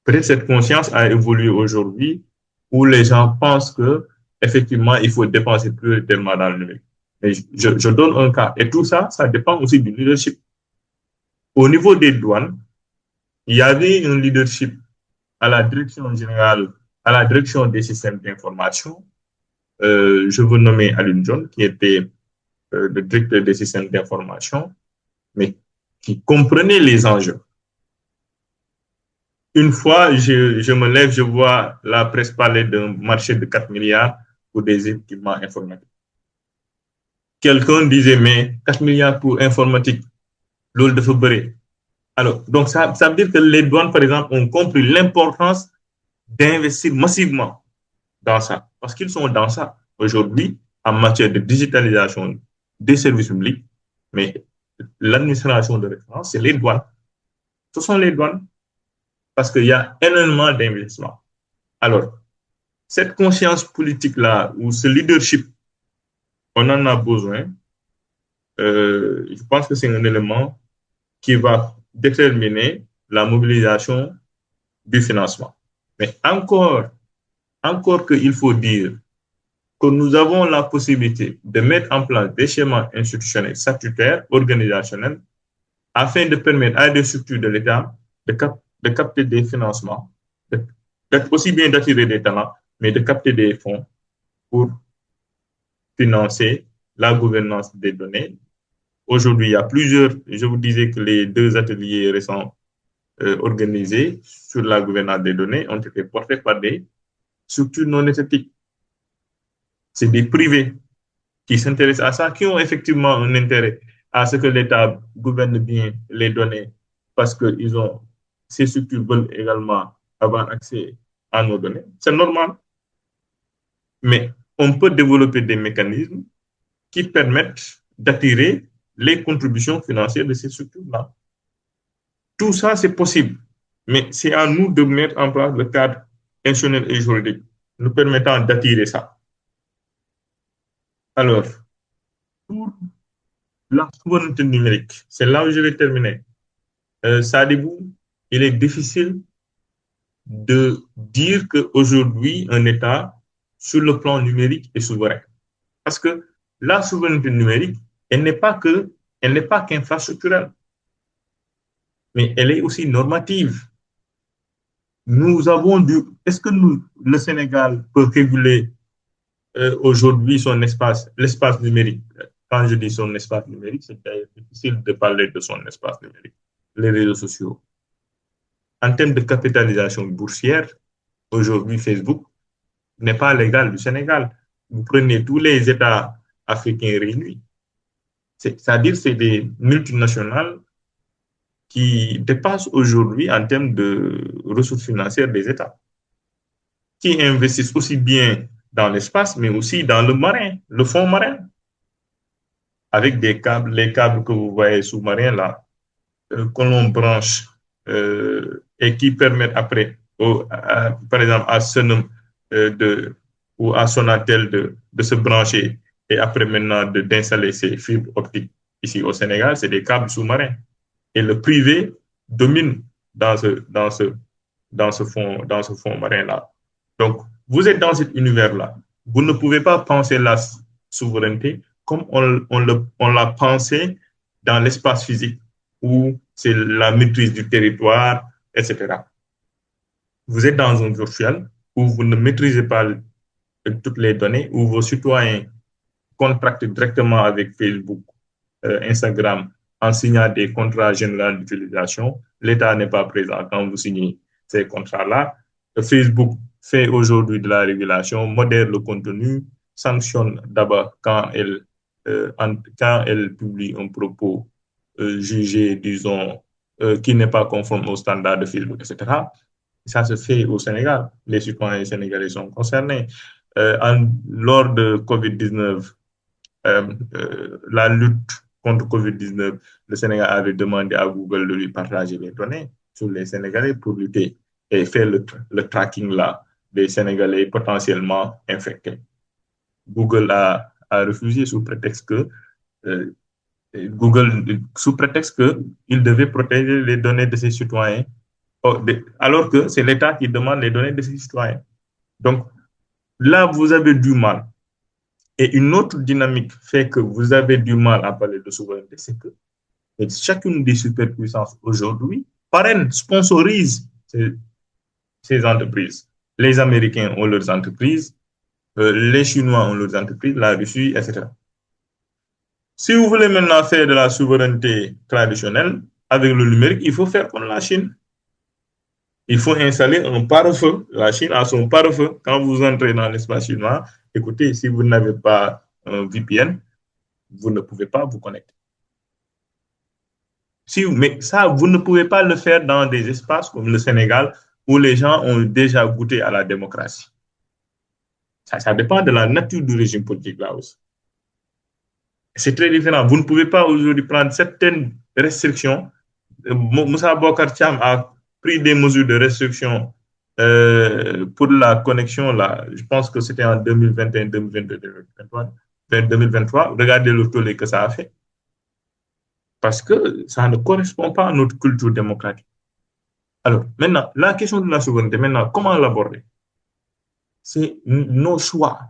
Peut-être cette conscience a évolué aujourd'hui où les gens pensent que effectivement il faut dépenser prioritairement dans le numérique. Mais je donne un cas. Et tout ça, ça dépend aussi du leadership. Au niveau des douanes, il y avait un leadership à la direction générale, à la direction des systèmes d'information. Je veux nommer Alun John, qui était le directeur des systèmes d'information, mais qui comprenait les enjeux. Une fois, je me lève, je vois la presse parler d'un marché de 4 milliards pour des équipements informatiques. Quelqu'un disait, mais 4 milliards pour informatique, l'eau de Fabéré. Alors, donc ça veut dire que les douanes, par exemple, ont compris l'importance d'investir massivement dans ça, parce qu'ils sont dans ça aujourd'hui en matière de digitalisation des services publics, mais l'administration de référence, c'est les douanes. Ce sont les douanes, parce qu'il y a énormément d'investissements. Alors, cette conscience politique-là, ou ce leadership, on en a besoin. Je pense que c'est un élément qui va déterminer la mobilisation du financement. Mais encore qu'il faut dire que nous avons la possibilité de mettre en place des schémas institutionnels, statutaires, organisationnels, afin de permettre à des structures de l'État de capter des financements, aussi bien d'attirer des talents, mais de capter des fonds pour financer la gouvernance des données. Aujourd'hui, il y a plusieurs, je vous disais que les 2 ateliers récents organisés sur la gouvernance des données ont été portés par des structures non étatiques. C'est des privés qui s'intéressent à ça, qui ont effectivement un intérêt à ce que l'État gouverne bien les données parce que ces structures veulent également avoir accès à nos données. C'est normal. Mais on peut développer des mécanismes qui permettent d'attirer les contributions financières de ces structures-là. Tout ça, c'est possible. Mais c'est à nous de mettre en place le cadre institutionnel et juridique nous permettant d'attirer ça. Alors, pour la souveraineté numérique, c'est là où je vais terminer. Sadibou, il est difficile de dire qu'aujourd'hui, un État, sur le plan numérique, est souverain. Parce que la souveraineté numérique, elle n'est pas qu'infrastructurelle, mais elle est aussi normative. Est-ce que le Sénégal peut réguler aujourd'hui l'espace numérique? Quand je dis son espace numérique, c'est difficile de parler de son espace numérique, les réseaux sociaux. En termes de capitalisation boursière, aujourd'hui, Facebook n'est pas l'égal du Sénégal. Vous prenez tous les États africains réunis. C'est-à-dire c'est des multinationales qui dépassent aujourd'hui en termes de ressources financières des États, qui investissent aussi bien dans l'espace, mais aussi dans le marin, le fond marin, avec des câbles, les câbles que vous voyez sous-marins là, que l'on branche et qui permettent après, par exemple, à Sunum ou à Sonatel de se brancher et après maintenant d'installer ces fibres optiques ici au Sénégal, c'est des câbles sous-marins. Et le privé domine dans dans ce fond marin-là. Donc, vous êtes dans cet univers-là. Vous ne pouvez pas penser la souveraineté comme on l'a pensé dans l'espace physique, où c'est la maîtrise du territoire, etc. Vous êtes dans un virtuel où vous ne maîtrisez pas toutes les données, où vos citoyens contractent directement avec Facebook, Instagram, en signant des contrats généraux d'utilisation. L'État n'est pas présent quand vous signez ces contrats-là. Facebook fait aujourd'hui de la régulation, modère le contenu, sanctionne d'abord quand elle publie un propos jugé, disons, qui n'est pas conforme aux standards de Facebook, etc. Ça se fait au Sénégal. Les citoyens sénégalais sont concernés. Lors de COVID-19, la lutte contre COVID-19, le Sénégal avait demandé à Google de lui partager les données sur les Sénégalais pour lutter et faire le tracking là des Sénégalais potentiellement infectés. Google a refusé sous prétexte que il devait protéger les données de ses citoyens, alors que c'est l'État qui demande les données de ses citoyens. Donc là, vous avez du mal. Et une autre dynamique fait que vous avez du mal à parler de souveraineté, c'est que chacune des superpuissances aujourd'hui parraine, sponsorise ces entreprises. Les Américains ont leurs entreprises, les Chinois ont leurs entreprises, la Russie, etc. Si vous voulez maintenant faire de la souveraineté traditionnelle avec le numérique, il faut faire comme la Chine. Il faut installer un pare-feu. La Chine a son pare-feu. Quand vous entrez dans l'espace chinois, écoutez, si vous n'avez pas un VPN, vous ne pouvez pas vous connecter. Mais ça, vous ne pouvez pas le faire dans des espaces comme le Sénégal où les gens ont déjà goûté à la démocratie. Ça dépend de la nature du régime politique là aussi. C'est très différent. Vous ne pouvez pas aujourd'hui prendre certaines restrictions. Moussa Bokar Thiam a pris des mesures de restriction pour la connexion là. Je pense que c'était en 2021, 2022, 2023. Regardez le tollé que ça a fait. Parce que ça ne correspond pas à notre culture démocratique. Alors, maintenant, la question de la souveraineté, maintenant, comment l'aborder? C'est nos choix.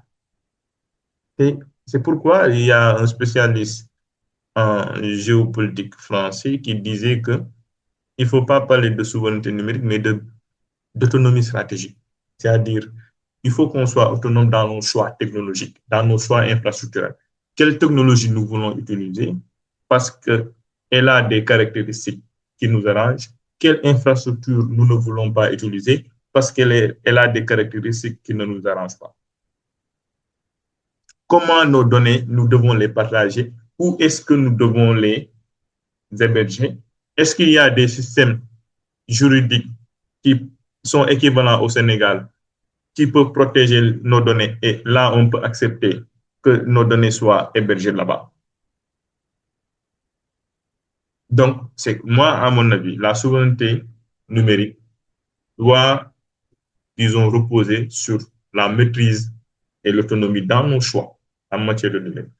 C'est pourquoi il y a un spécialiste en géopolitique français qui disait qu'il ne faut pas parler de souveraineté numérique, mais d'autonomie stratégique. C'est-à-dire, il faut qu'on soit autonome dans nos choix technologiques, dans nos choix infrastructurels. Quelle technologie nous voulons utiliser? Parce qu'elle a des caractéristiques qui nous arrangent. Quelle infrastructure nous ne voulons pas utiliser parce qu'elle a des caractéristiques qui ne nous arrangent pas. Comment nos données, nous devons les partager? Où est-ce que nous devons les héberger? Est-ce qu'il y a des systèmes juridiques qui sont équivalents au Sénégal qui peuvent protéger nos données et là, on peut accepter que nos données soient hébergées là-bas. Donc, c'est moi, à mon avis, la souveraineté numérique doit, disons, reposer sur la maîtrise et l'autonomie dans nos choix en matière de numérique.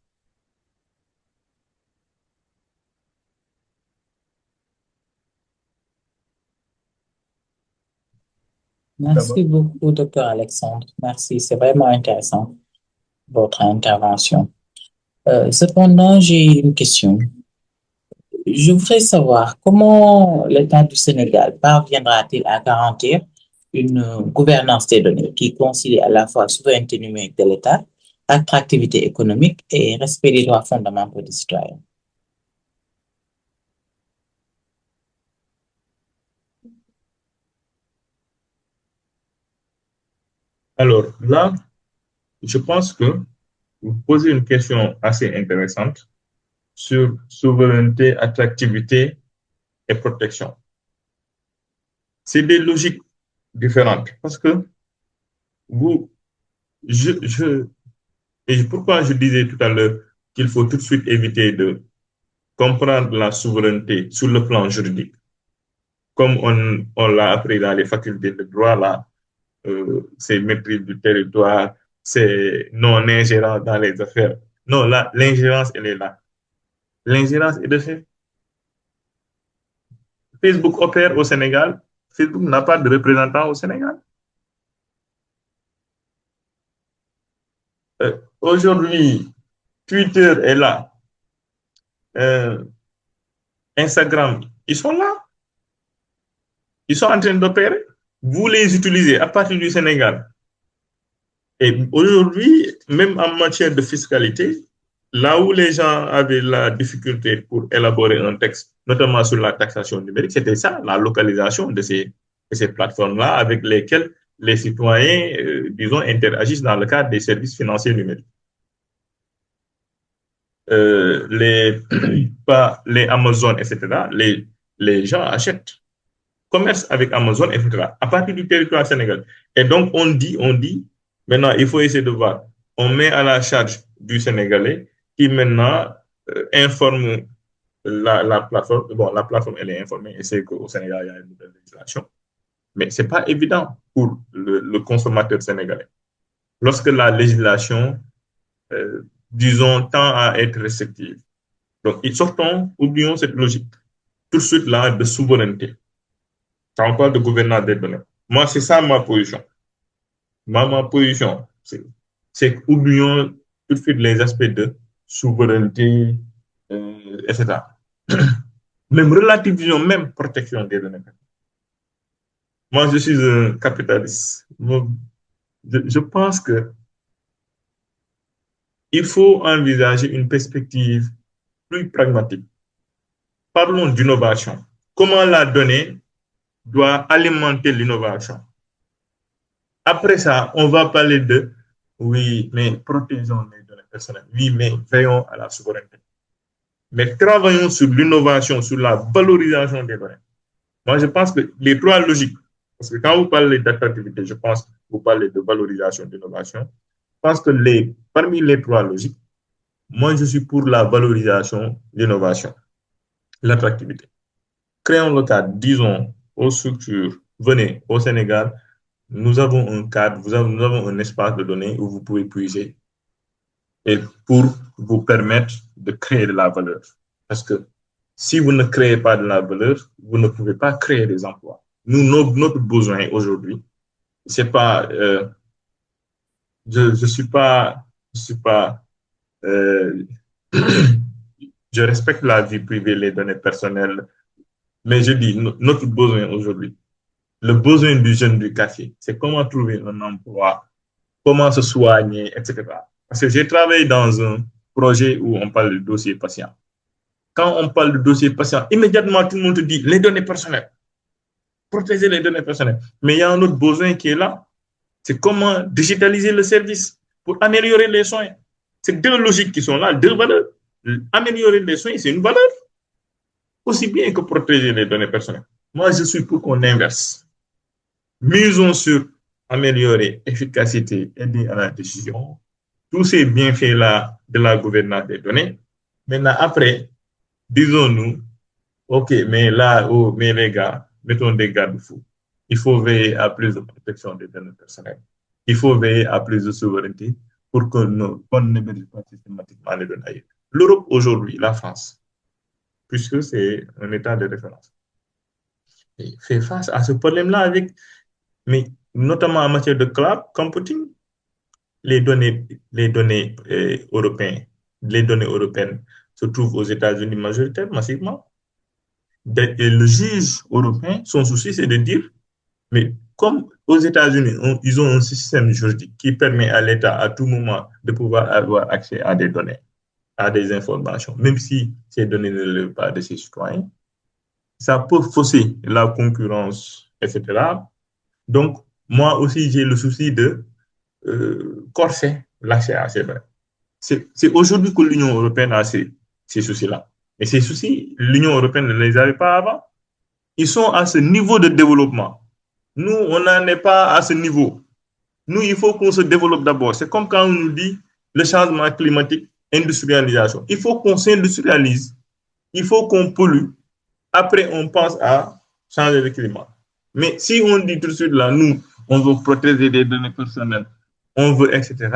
Merci beaucoup, Dr. Alexandre. Merci, c'est vraiment intéressant, votre intervention. Cependant, j'ai une question. Je voudrais savoir comment l'État du Sénégal parviendra-t-il à garantir une gouvernance des données qui concilie à la fois souveraineté numérique de l'État, attractivité économique et respect des droits fondamentaux des citoyens? Alors là, je pense que vous posez une question assez intéressante sur souveraineté, attractivité et protection. C'est des logiques différentes parce que vous, et pourquoi je disais tout à l'heure qu'il faut tout de suite éviter de comprendre la souveraineté sur le plan juridique, comme on l'a appris dans les facultés de droit, là, c'est maîtrise du territoire, c'est non-ingérence dans les affaires. Non, là, l'ingérence, elle est là. L'ingérence est de fait. Facebook opère au Sénégal. Facebook n'a pas de représentant au Sénégal. Aujourd'hui, Twitter est là. Instagram, ils sont là. Ils sont en train d'opérer. Vous les utilisez à partir du Sénégal. Et aujourd'hui, même en matière de fiscalité, là où les gens avaient la difficulté pour élaborer un texte, notamment sur la taxation numérique, c'était ça, la localisation de ces plateformes-là avec lesquelles les citoyens, disons, interagissent dans le cadre des services financiers numériques. Les Amazon, etc., les gens achètent, commercent avec Amazon, etc., à partir du territoire sénégalais. Et donc, on dit, maintenant, il faut essayer de voir. On met à la charge du Sénégalais qui maintenant informe la plateforme. Bon, la plateforme, elle est informée et c'est qu'au Sénégal, il y a une nouvelle législation. Mais ce n'est pas évident pour le consommateur sénégalais. Lorsque la législation, disons, tend à être restrictive. Donc, oublions cette logique. Tout de suite là, de souveraineté. Quand on parle de gouvernance des données. Moi, c'est ça ma position. Ma position, c'est oublions tout de suite les aspects de souveraineté, etc. Même relativisons, même protection des données. Moi, je suis un capitaliste. Je pense que il faut envisager une perspective plus pragmatique. Parlons d'innovation. Comment la donnée doit alimenter l'innovation. Après ça, on va parler de, oui, mais protégeons les données personnelles. Oui, mais veillons à la souveraineté. Mais travaillons sur l'innovation, sur la valorisation des données. Moi, je pense que les trois logiques, parce que quand vous parlez d'attractivité, je pense que vous parlez de valorisation, d'innovation. Je pense que parmi les trois logiques, moi, je suis pour la valorisation, l'innovation, l'attractivité. Créons le cadre, disons aux structures, venez au Sénégal, nous avons un cadre, nous avons un espace de données où vous pouvez puiser et pour vous permettre de créer de la valeur. Parce que si vous ne créez pas de la valeur, vous ne pouvez pas créer des emplois. Notre besoin aujourd'hui, c'est pas, je suis pas, je respecte la vie privée, les données personnelles, mais je dis, notre besoin aujourd'hui, le besoin du jeune du quartier, c'est comment trouver un emploi, comment se soigner, etc. Parce que j'ai travaillé dans un projet où on parle de dossier patient. Quand on parle de dossier patient, immédiatement, tout le monde te dit les données personnelles. Protéger les données personnelles. Mais il y a un autre besoin qui est là. C'est comment digitaliser le service pour améliorer les soins. C'est deux logiques qui sont là, deux valeurs. Améliorer les soins, c'est une valeur. Aussi bien que protéger les données personnelles. Moi, je suis pour qu'on inverse. Misons sur améliorer l'efficacité, aider à la décision, tous ces bienfaits-là de la gouvernance des données. Maintenant, après, disons-nous, OK, mais là, mais les gars, mettons des garde-fous. Il faut veiller à plus de protection des données personnelles. Il faut veiller à plus de souveraineté pour qu'on ne mette pas systématiquement les données. L'Europe aujourd'hui, la France, puisque c'est un état de référence, fait face à ce problème-là mais notamment en matière de cloud computing, les données européennes se trouvent aux États-Unis majoritairement, massivement. Et le juge européen, son souci, c'est de dire, mais comme aux États-Unis, ils ont un système juridique qui permet à l'État à tout moment de pouvoir avoir accès à des données, à des informations, même si ces données ne relèvent pas de ses citoyens, ça peut fausser la concurrence, etc. Donc, moi aussi, j'ai le souci de corser l'accès à ces vins. C'est aujourd'hui que l'Union européenne a ces soucis-là. Et ces soucis, l'Union européenne ne les avait pas avant. Ils sont à ce niveau de développement. Nous, on n'en est pas à ce niveau. Nous, il faut qu'on se développe d'abord. C'est comme quand on nous dit le changement climatique, industrialisation. Il faut qu'on s'industrialise. Il faut qu'on pollue. Après, on pense à changer le climat. Mais si on dit tout de suite là, nous, on veut protéger des données personnelles, on veut, etc.,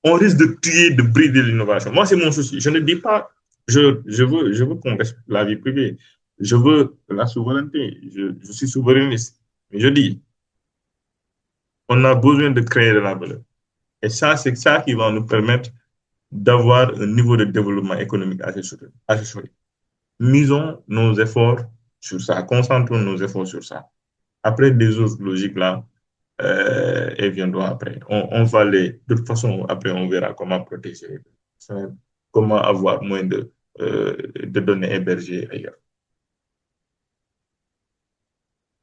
on risque de tuer, de brider l'innovation. Moi, c'est mon souci. Je ne dis pas, je veux qu'on respecte la vie privée. Je veux la souveraineté. Je suis souverainiste. Mais je dis, on a besoin de créer de la valeur. Et ça, c'est ça qui va nous permettre d'avoir un niveau de développement économique assez solide. Misons nos efforts sur ça, concentrons nos efforts sur ça. Après, des autres logiques là, elles viendront après. On va les, de toute façon, après, on verra comment protéger, comment avoir moins de données hébergées ailleurs.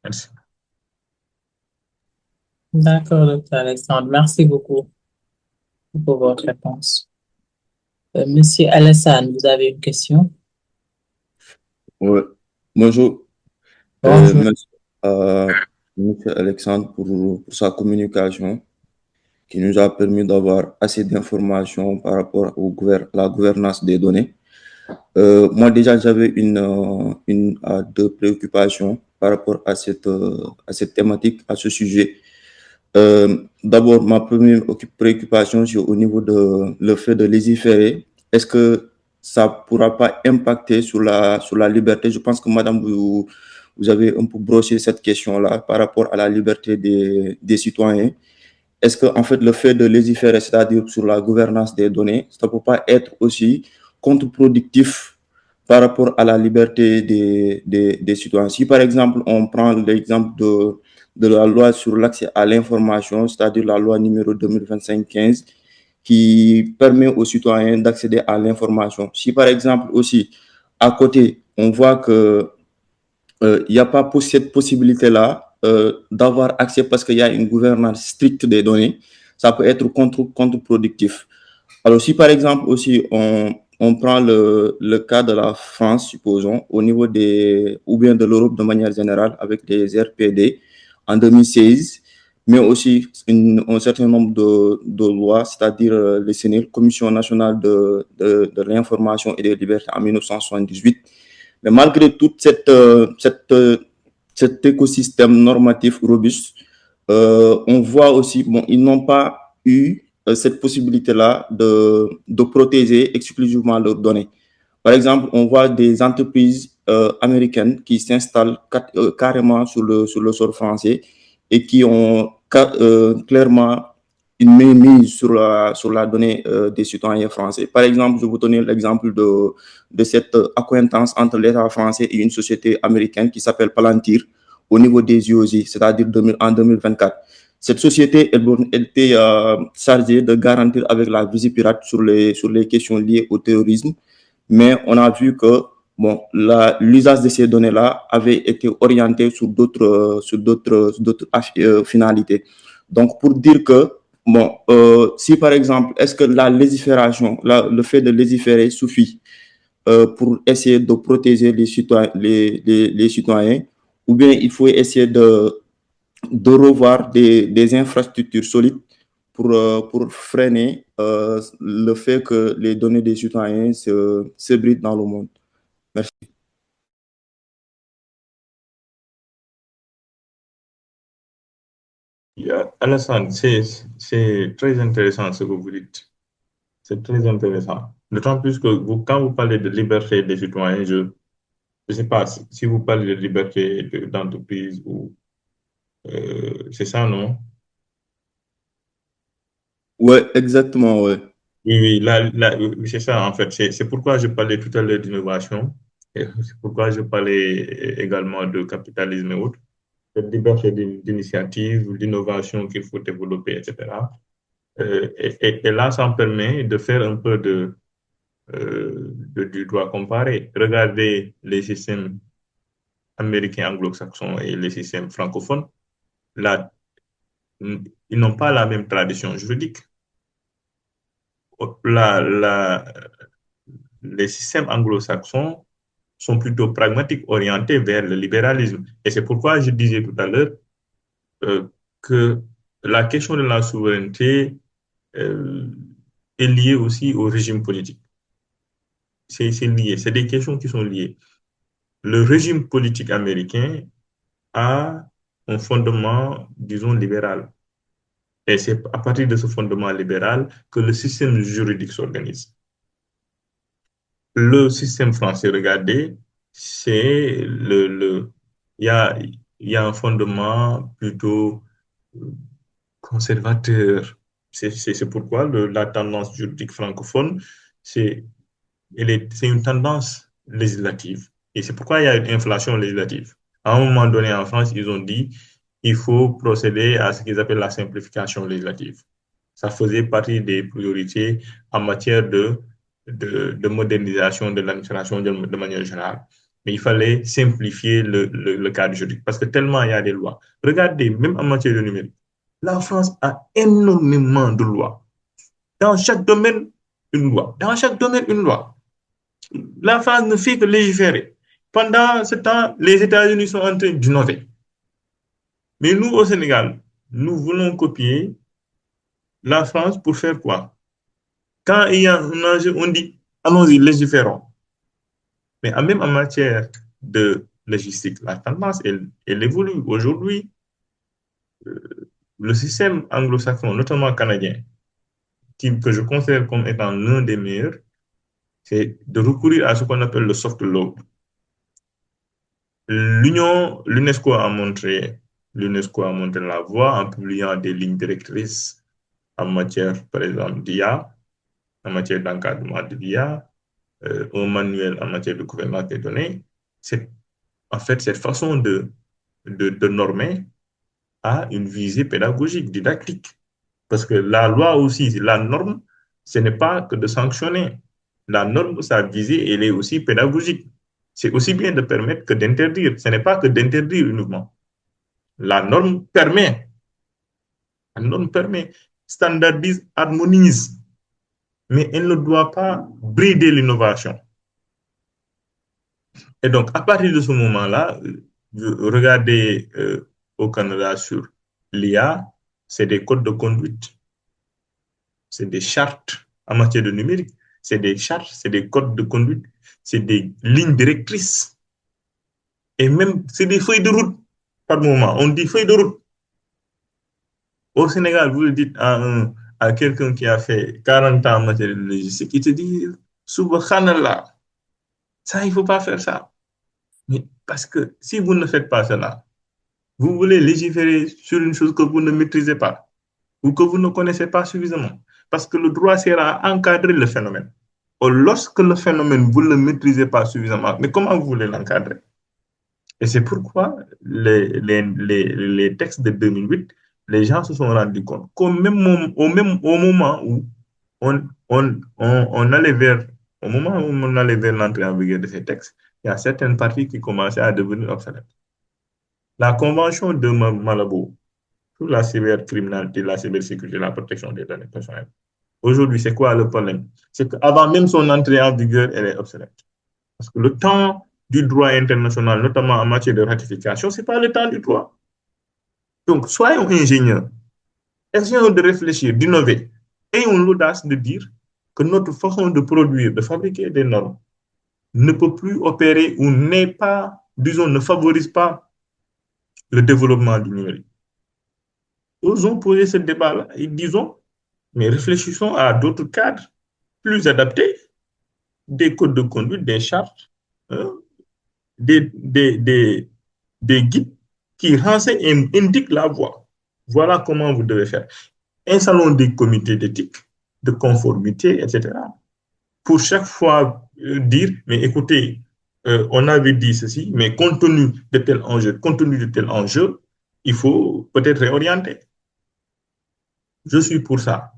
Merci. D'accord, docteur Alexandre. Merci beaucoup pour votre réponse. Monsieur Alassane, vous avez une question? Ouais. Bonjour. Bonjour. Merci à M. Alexandre pour sa communication qui nous a permis d'avoir assez d'informations par rapport à la gouvernance des données. Moi, déjà, j'avais une à deux préoccupations par rapport à cette thématique, à ce sujet. D'abord, ma première préoccupation, c'est au niveau de le fait de légiférer. Est-ce que ça ne pourra pas impacter sur la liberté? Je pense que, madame, vous avez un peu brossé cette question-là par rapport à la liberté des citoyens. Est-ce que, en fait, le fait de légiférer, c'est-à-dire sur la gouvernance des données, ça ne peut pas être aussi contre-productif par rapport à la liberté des citoyens? Si, par exemple, on prend l'exemple de la loi sur l'accès à l'information, c'est-à-dire la loi numéro 2025-15, qui permet aux citoyens d'accéder à l'information. Si, par exemple, aussi, à côté, on voit que il n'y a pas cette possibilité-là d'avoir accès parce qu'il y a une gouvernance stricte des données, ça peut être contre-productif. Alors, si par exemple aussi on prend le cas de la France, supposons, au niveau ou bien de l'Europe de manière générale, avec les RPD en 2016, mais aussi un certain nombre de lois, c'est-à-dire les CNIL, Commission nationale de l'information et des libertés en 1978. Mais malgré tout cet écosystème normatif robuste, on voit aussi, bon, ils n'ont pas eu cette possibilité-là de protéger exclusivement leurs données. Par exemple, on voit des entreprises américaines qui s'installent carrément sur le sol français et qui ont clairement une mainmise sur la donnée des citoyens français. Par exemple, je vous donne l'exemple de cette accointance entre l'État français et une société américaine qui s'appelle Palantir au niveau des UOG, c'est-à-dire en 2024. Cette société était chargée de garantir avec la Vigipirate sur les questions liées au terrorisme, mais on a vu que bon, l'usage de ces données-là avait été orienté sur d'autres finalités. Donc, pour dire que bon, si par exemple, est-ce que la légifération, le fait de légiférer suffit pour essayer de protéger les citoyens, ou bien il faut essayer de revoir des infrastructures solides pour freiner le fait que les données des citoyens se brident dans le monde. Merci. Alassane, c'est très intéressant ce que vous dites. C'est très intéressant. D'autant plus que quand vous parlez de liberté des citoyens, je ne sais pas si vous parlez de liberté d'entreprise ou c'est ça, non? Ouais, exactement, ouais. Oui, oui, c'est ça, en fait. C'est pourquoi je parlais tout à l'heure d'innovation. Et c'est pourquoi je parlais également de capitalisme et autres. Cette liberté d'initiative, d'innovation qu'il faut développer, etc. Et là, ça me permet de faire un peu du droit comparé. Regardez les systèmes américains anglo-saxons et les systèmes francophones. Là, ils n'ont pas la même tradition juridique. La, les systèmes anglo-saxons sont plutôt pragmatiques, orientés vers le libéralisme. Et c'est pourquoi je disais tout à l'heure que la question de la souveraineté est liée aussi au régime politique. C'est lié, c'est des questions qui sont liées. Le régime politique américain a un fondement, disons, libéral. Et c'est à partir de ce fondement libéral que le système juridique s'organise. Le système français, regardez, c'est il y a un fondement plutôt conservateur. C'est pourquoi la tendance juridique francophone, c'est une tendance législative. Et c'est pourquoi il y a une inflation législative. À un moment donné, en France, ils ont dit il faut procéder à ce qu'ils appellent la simplification législative. Ça faisait partie des priorités en matière de modernisation de l'administration de manière générale. Mais il fallait simplifier le cadre juridique parce que tellement il y a des lois. Regardez, même en matière de numérique, la France a énormément de lois. Dans chaque domaine, une loi. Dans chaque domaine, une loi. La France ne fait que légiférer. Pendant ce temps, les États-Unis sont en train d'innover. Mais nous, au Sénégal, nous voulons copier la France pour faire quoi? Quand il y a un enjeu, on dit, allons-y, légiférons. Mais même en matière de logistique, la tendance, elle évolue. Aujourd'hui, le système anglo-saxon, notamment canadien, que je considère comme étant l'un des meilleurs, c'est de recourir à ce qu'on appelle le soft law. L'UNESCO a montré la voie en publiant des lignes directrices en matière, par exemple, d'IA, en matière d'encadrement de l'IA, un manuel en matière de gouvernance des données. En fait, cette façon de normer a une visée pédagogique, didactique. Parce que la loi aussi, la norme, ce n'est pas que de sanctionner. La norme, sa visée, elle est aussi pédagogique. C'est aussi bien de permettre que d'interdire. Ce n'est pas que d'interdire uniquement. La norme permet, standardise, harmonise, mais elle ne doit pas brider l'innovation. Et donc, à partir de ce moment-là, regardez au Canada sur l'IA, c'est des codes de conduite, c'est des chartes en matière de numérique, c'est des chartes, c'est des codes de conduite, c'est des lignes directrices. Et même, c'est des feuilles de route par moment. On dit feuilles de route. Au Sénégal, vous le dites à quelqu'un qui a fait 40 ans en matière de logistique, il te dit, subhanallah, ça, il ne faut pas faire ça. Mais parce que si vous ne faites pas cela, vous voulez légiférer sur une chose que vous ne maîtrisez pas ou que vous ne connaissez pas suffisamment. Parce que le droit sert à encadrer le phénomène. Or, lorsque le phénomène, vous ne le maîtrisez pas suffisamment, mais comment vous voulez l'encadrer? Et c'est pourquoi les textes de 2008, les gens se sont rendus compte qu'au au moment où on allait vers, l'entrée en vigueur de ces textes, il y a certaines parties qui commençaient à devenir obsolètes. La convention de Malabo sur la cybercriminalité, la cybersécurité, la protection des données personnelles. Aujourd'hui, c'est quoi le problème? C'est qu'avant même son entrée en vigueur, elle est obsolète. Parce que le temps du droit international, notamment en matière de ratification, ce n'est pas le temps du droit. Donc, soyons ingénieurs, essayons de réfléchir, d'innover, ayons l'audace de dire que notre façon de produire, de fabriquer des normes ne peut plus opérer ou n'est pas, disons, ne favorise pas le développement du numérique. Osons poser ce débat-là et disons, mais réfléchissons à d'autres cadres plus adaptés, des codes de conduite, des chartes, hein, des guides qui renseignent et indiquent la voie. Voilà comment vous devez faire. Installons des comités d'éthique, de conformité, etc. Pour chaque fois dire, mais écoutez, on avait dit ceci, mais compte tenu de tel enjeu, il faut peut-être réorienter. Je suis pour ça.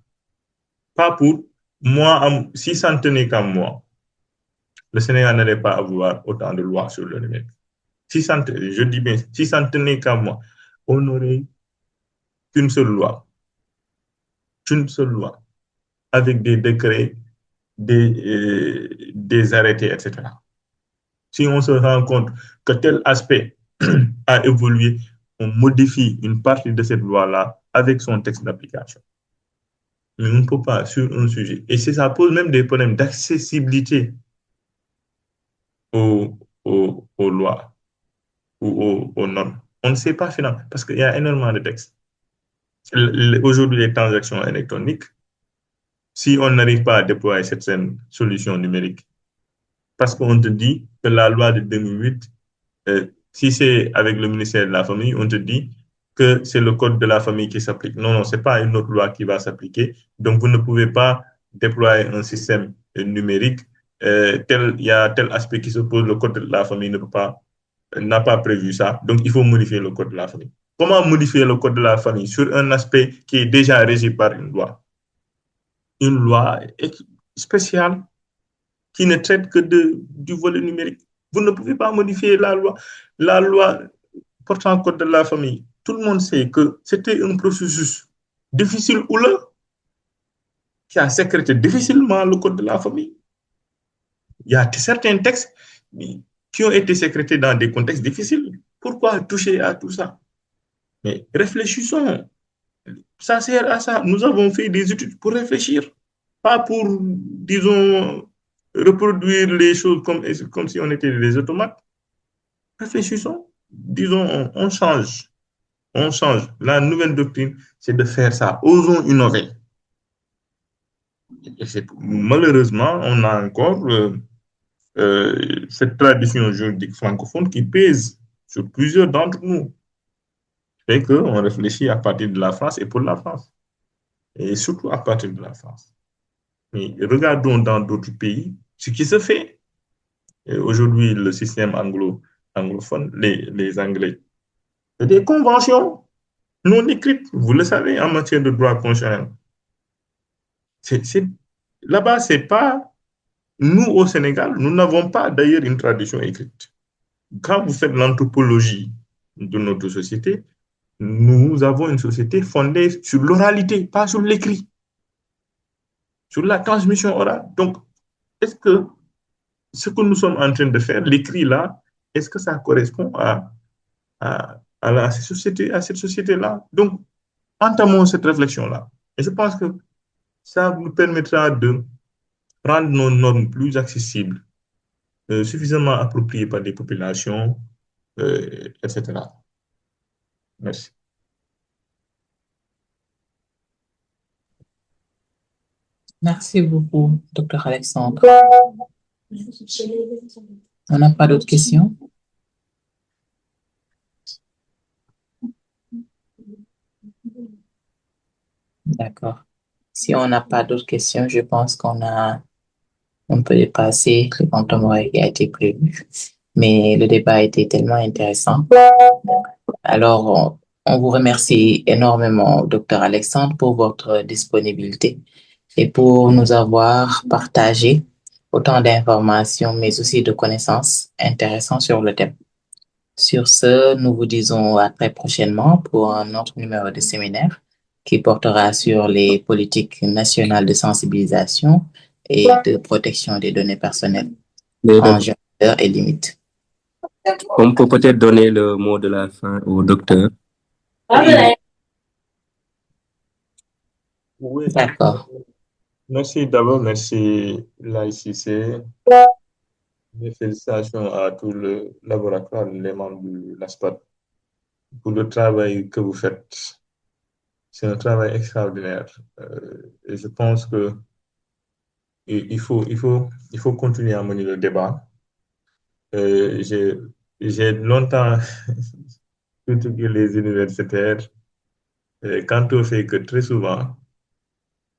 Pas pour moi, si ça ne tenait qu'à moi, le Sénégal n'allait pas avoir autant de lois sur le numérique. Je dis bien, si ça ne tenait qu'à moi, on aurait qu'une seule loi, avec des décrets, des arrêtés, etc. Si on se rend compte que tel aspect a évolué, on modifie une partie de cette loi-là avec son texte d'application. Mais on ne peut pas sur un sujet. Et ça pose même des problèmes d'accessibilité aux, aux lois ou aux normes. On ne sait pas finalement, parce qu'il y a énormément de textes. Aujourd'hui, les transactions électroniques, si on n'arrive pas à déployer certaines solutions numériques, parce qu'on te dit que la loi de 2008, si c'est avec le ministère de la Famille, on te dit que c'est le code de la famille qui s'applique. Non, non, ce n'est pas une autre loi qui va s'appliquer. Donc, vous ne pouvez pas déployer un système numérique. Il y a tel aspect qui se pose, le code de la famille n'a pas prévu ça. Donc, il faut modifier le code de la famille. Comment modifier le code de la famille sur un aspect qui est déjà régi par une loi? Une loi spéciale qui ne traite que du volet numérique. Vous ne pouvez pas modifier la loi. La loi portant code de la famille, tout le monde sait que c'était un processus difficile ou là, qui a sécrété difficilement le code de la famille. Il y a certains textes qui ont été sécrétés dans des contextes difficiles. Pourquoi toucher à tout ça? Mais réfléchissons. Ça sert à ça. Nous avons fait des études pour réfléchir, pas pour, disons, reproduire les choses comme si on était des automates. Réfléchissons. Disons, on change. On change. La nouvelle doctrine, c'est de faire ça. Osons innover. Et malheureusement, on a encore cette tradition juridique francophone qui pèse sur plusieurs d'entre nous. Fait qu'on réfléchit à partir de la France et pour la France. Et surtout à partir de la France. Mais regardons dans d'autres pays ce qui se fait. Aujourd'hui, le système anglophone, les Anglais, c'est des conventions non écrites, vous le savez, en matière de droit constitutionnel. Là-bas, c'est pas. Nous, au Sénégal, nous n'avons pas d'ailleurs une tradition écrite. Quand vous faites l'anthropologie de notre société, nous avons une société fondée sur l'oralité, pas sur l'écrit, sur la transmission orale. Donc, est-ce que ce que nous sommes en train de faire, l'écrit là, est-ce que ça correspond à cette société-là? Donc, entamons cette réflexion-là. Et je pense que ça nous permettra de rendre nos normes plus accessibles, suffisamment appropriées par des populations, etc. Merci. Merci beaucoup, Dr. Alexandre. On n'a pas d'autres questions? D'accord. Si on n'a pas d'autres questions, je pense on peut dépasser le quantum horaire qui a été prévu. Mais le débat a été tellement intéressant. Alors, on vous remercie énormément, Dr. Alexandre, pour votre disponibilité et pour nous avoir partagé autant d'informations, mais aussi de connaissances intéressantes sur le thème. Sur ce, nous vous disons à très prochainement pour un autre numéro de séminaire qui portera sur les politiques nationales de sensibilisation et de protection des données personnelles, enjeux et limites. On peut peut-être donner le mot de la fin au docteur. Oui. D'accord. Merci d'abord, merci l'AICC. Mes félicitations à tout le laboratoire, les membres de l'ASPAD pour le travail que vous faites. C'est un travail extraordinaire. Et je pense que il faut continuer à mener le débat. J'ai longtemps critiqué les universitaires quant au fait que très souvent,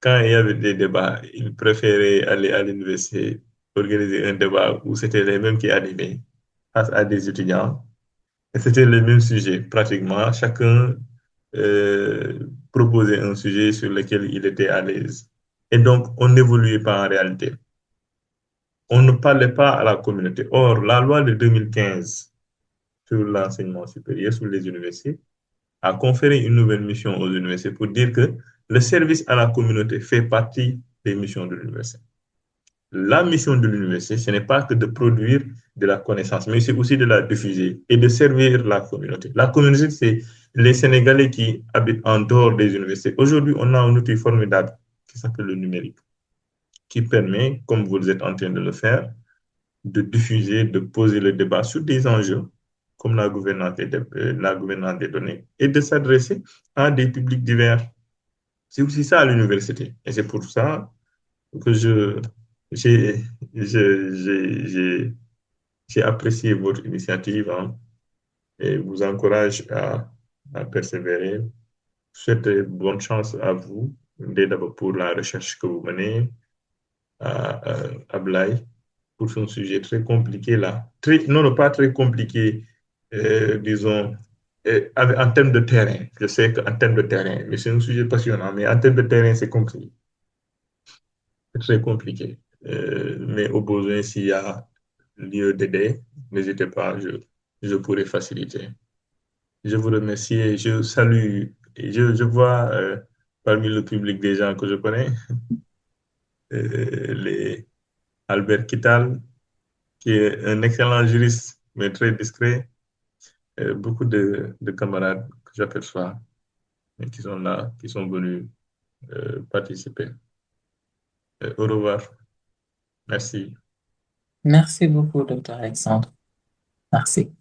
quand il y avait des débats, ils préféraient aller à l'université, organiser un débat où c'était les mêmes qui animaient face à des étudiants. Et c'était le même sujet, pratiquement. Chacun proposait un sujet sur lequel il était à l'aise. Et donc, on n'évoluait pas en réalité. On ne parlait pas à la communauté. Or, la loi de 2015 sur l'enseignement supérieur, sur les universités, a conféré une nouvelle mission aux universités pour dire que le service à la communauté fait partie des missions de l'université. La mission de l'université, ce n'est pas que de produire de la connaissance, mais c'est aussi de la diffuser et de servir la communauté. La communauté, c'est les Sénégalais qui habitent en dehors des universités. Aujourd'hui, on a un outil formidable qui s'appelle le numérique, qui permet, comme vous êtes en train de le faire, de diffuser, de poser le débat sur des enjeux comme la gouvernance des données et de s'adresser à des publics divers. C'est aussi ça à l'université. Et c'est pour ça que j'ai j'ai- j'ai- j'ai apprécié votre initiative, hein, et vous encourage à persévérer. Je souhaite bonne chance à vous, dès d'abord pour la recherche que vous menez à Blaye, pour son sujet très compliqué là. Non, non, pas très compliqué, disons, en termes de terrain. Je sais qu'en termes de terrain, mais c'est un sujet passionnant, mais en termes de terrain, c'est compliqué. C'est très compliqué. Mais au besoin, s'il y a lieu d'aider, n'hésitez pas, je pourrai faciliter. Je vous remercie et je salue, et je vois parmi le public des gens que je connais, les Albert Kital, qui est un excellent juriste, mais très discret, beaucoup de camarades que j'aperçois, et qui sont là, qui sont venus participer. Au revoir. Merci. Merci beaucoup, Dr. Alexandre. Merci.